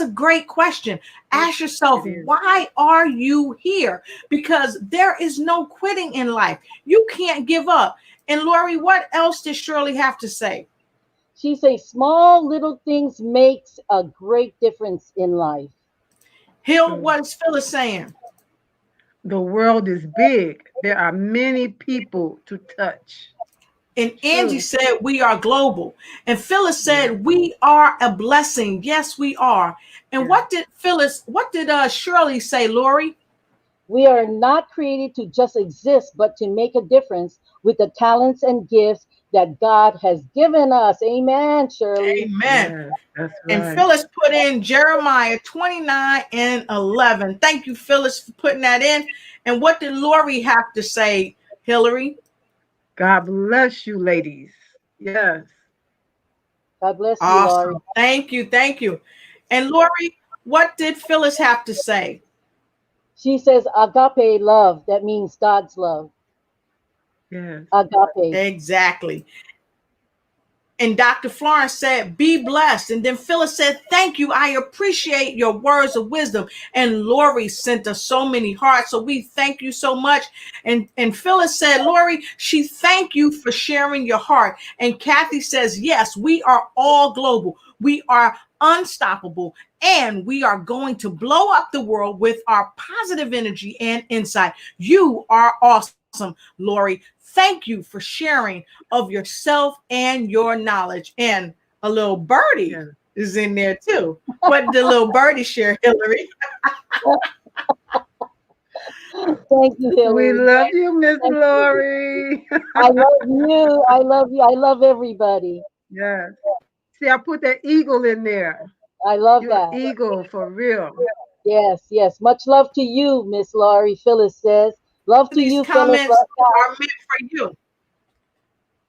a great question. Ask yourself, why are you here? Because there is no quitting in life. You can't give up. And Lori, what else did Shirley have to say? She says small little things makes a great difference in life. Hill, what is Phyllis saying? The world is big. There are many people to touch. And Angie said we are global. And Phyllis said we are a blessing. Yes, we are. And what did Shirley say, Lori? We are not created to just exist, but to make a difference with the talents and gifts that God has given us. Amen, Shirley. Amen. Yes, that's And right. Phyllis put in Jeremiah 29:11. Thank you, Phyllis, for putting that in. And what did Lori have to say, Hillary? God bless you, ladies. Yes. God bless you, Laurie. Awesome. Thank you. Thank you. And Lori, what did Phyllis have to say? She says agape love. That means God's love. Yes. Agape. Exactly. And Dr. Florence said, be blessed. And then Phyllis said, thank you. I appreciate your words of wisdom. And Lori sent us so many hearts. So we thank you so much. And Phyllis said, Lori, she thank you for sharing your heart. And Kathy says, yes, we are all global. We are unstoppable. And we are going to blow up the world with our positive energy and insight. You are awesome, Lori. Thank you for sharing of yourself and your knowledge. And a little birdie Yes. is in there too. What did the little birdie share, Hillary? Thank you, We Hillary. love you, Miss Thank you. Lori. I love you. I love you. I love everybody. Yes. See, I put that eagle in there. I love You're an that. eagle for real. Yes, yes. Much love to you, Miss Laurie. Phyllis says. Love to These you, Phyllis. comments Love are God. meant for you.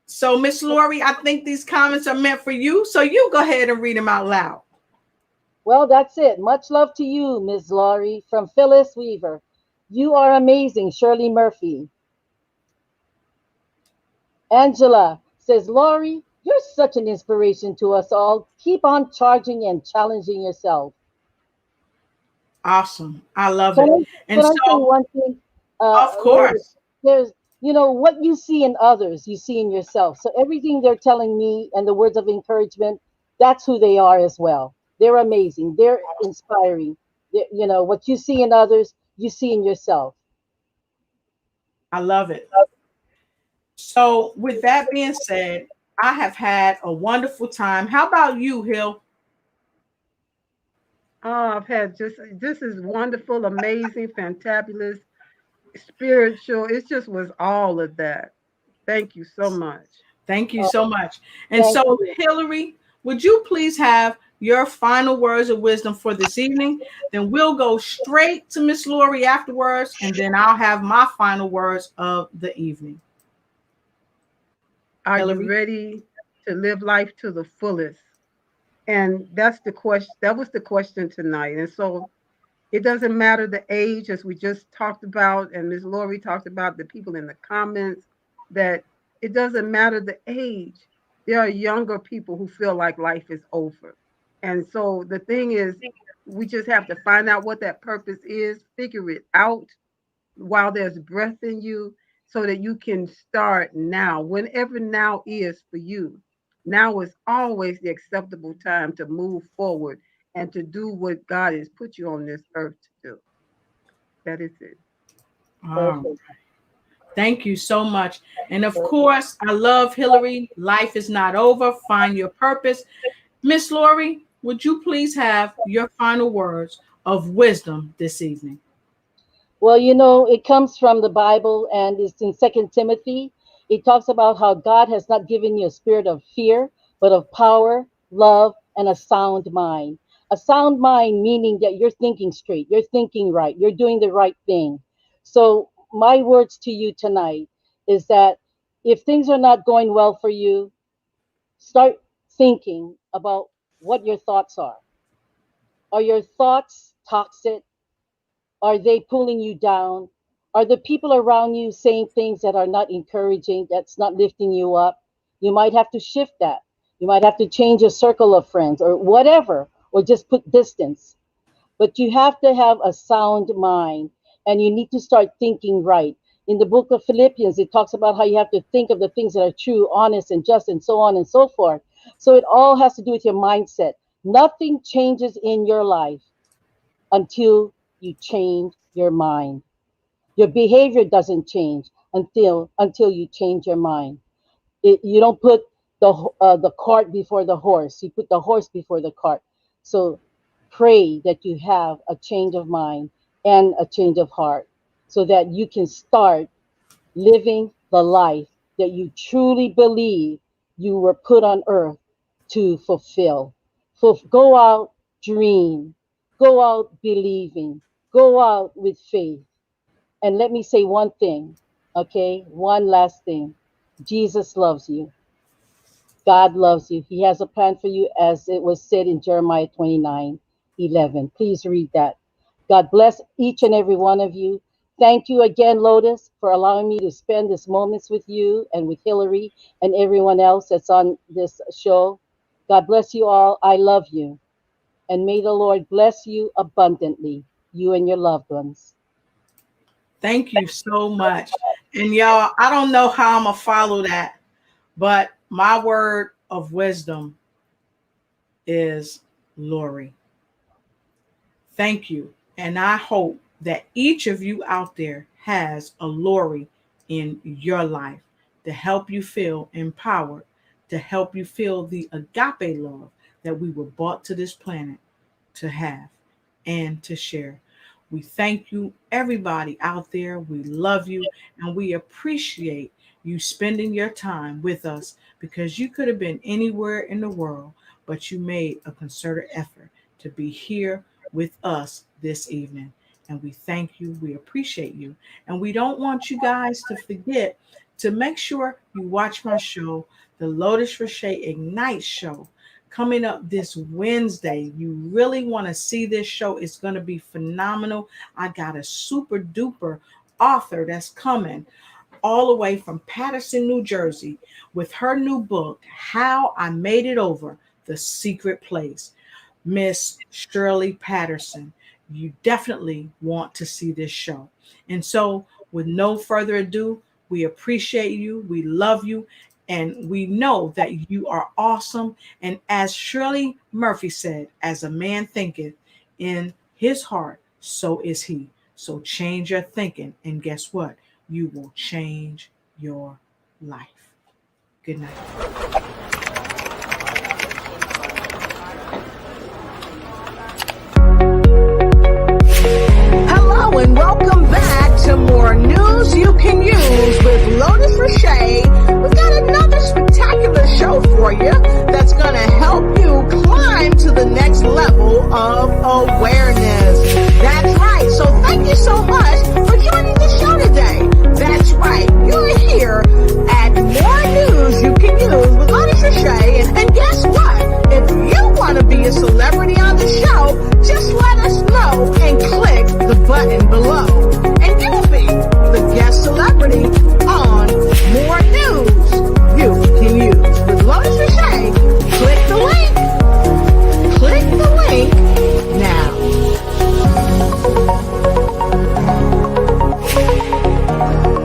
So, Miss Lori, I think these comments are meant for you. So you go ahead and read them out loud. Well, that's it. Much love to you, Miss Laurie, from Phyllis Weaver. You are amazing, Shirley Murphy. Angela says, Laurie, you're such an inspiration to us all. Keep on charging and challenging yourself. Awesome. I love Can it. I, And can I say so, one thing? of Lotus, course, there's, what you see in others, you see in yourself. So everything they're telling me and the words of encouragement, that's who they are as well. They're amazing. They're inspiring. What you see in others, you see in yourself. I love it. So, with that being said, I have had a wonderful time. How about you, Hill? Oh, I've had just this is wonderful, amazing, fantabulous, spiritual. It just was all of that. Thank you so much. Thank you Oh, so much. And thank so, you. Hillary, would you please have your final words of wisdom for this evening? Then we'll go straight to Miss Lori afterwards, and then I'll have my final words of the evening. Are you Hillary? ready to live life to the fullest? And that's the question. That was the question tonight. And so it doesn't matter the age, as we just talked about, and Ms. Lori talked about the people in the comments, that it doesn't matter the age. There are younger people who feel like life is over. And so the thing is, we just have to find out what that purpose is, figure it out while there's breath in you so that you can start now, whenever now is for you. Now is always the acceptable time to move forward and to do what God has put you on this earth to do. That is it. Um, Perfect. Thank you so much. And of course, I love Hillary. Life is not over. Find your purpose. Miss Lori, would you please have your final words of wisdom this evening? Well, it comes from the Bible and it's in Second Timothy. It talks about how God has not given you a spirit of fear, but of power, love, and a sound mind. A sound mind meaning that you're thinking straight, you're thinking right, you're doing the right thing. So my words to you tonight is that if things are not going well for you, start thinking about what your thoughts are. Are your thoughts toxic? Are they pulling you down? Are the people around you saying things that are not encouraging, that's not lifting you up? You might have to shift that. You might have to change your circle of friends or whatever, or just put distance. But you have to have a sound mind and you need to start thinking right. In the book of Philippians, it talks about how you have to think of the things that are true, honest, and just, and so on and so forth. So it all has to do with your mindset. Nothing changes in your life until you change your mind. Your behavior doesn't change until you change your mind. You don't put the cart before the horse. You put the horse before the cart. So pray that you have a change of mind and a change of heart, so that you can start living the life that you truly believe you were put on earth to fulfill. Go out, dream. Go out believing. Go out with faith. And let me say one thing, okay? One last thing. Jesus loves you. God loves you. He has a plan for you, as it was said in Jeremiah 29:11. Please read that. God bless each and every one of you. Thank you again, Lotus, for allowing me to spend these moments with you and with Hillary and everyone else that's on this show. God bless you all. I love you. And may the Lord bless you abundantly, you and your loved ones. Thank you so much. And y'all, I don't know how I'm going to follow that, but my word of wisdom is Lori. Thank you. And I hope that each of you out there has a Lori in your life to help you feel empowered, to help you feel the agape love that we were brought to this planet to have and to share. We thank you, everybody out there. We love you and we appreciate you spending your time with us, because you could have been anywhere in the world, but you made a concerted effort to be here with us this evening. And we thank you. We appreciate you. And we don't want you guys to forget to make sure you watch my show, the Lotus Rashay Ignite show, coming up this Wednesday. You really want to see this show. It's going to be phenomenal. I got a super duper author that's coming all the way from Paterson, New Jersey, with her new book, How I Made It Over, The Secret Place. Miss Shirley Patterson. You definitely want to see this show. And so, with no further ado, we appreciate you. We love you. And we know that you are awesome. And as Shirley Murphy said, as a man thinketh in his heart, so is he. So change your thinking. And guess what? You will change your life. Good night. Hello and welcome back to more news you can use with Lotus Rashay. We've got another spectacular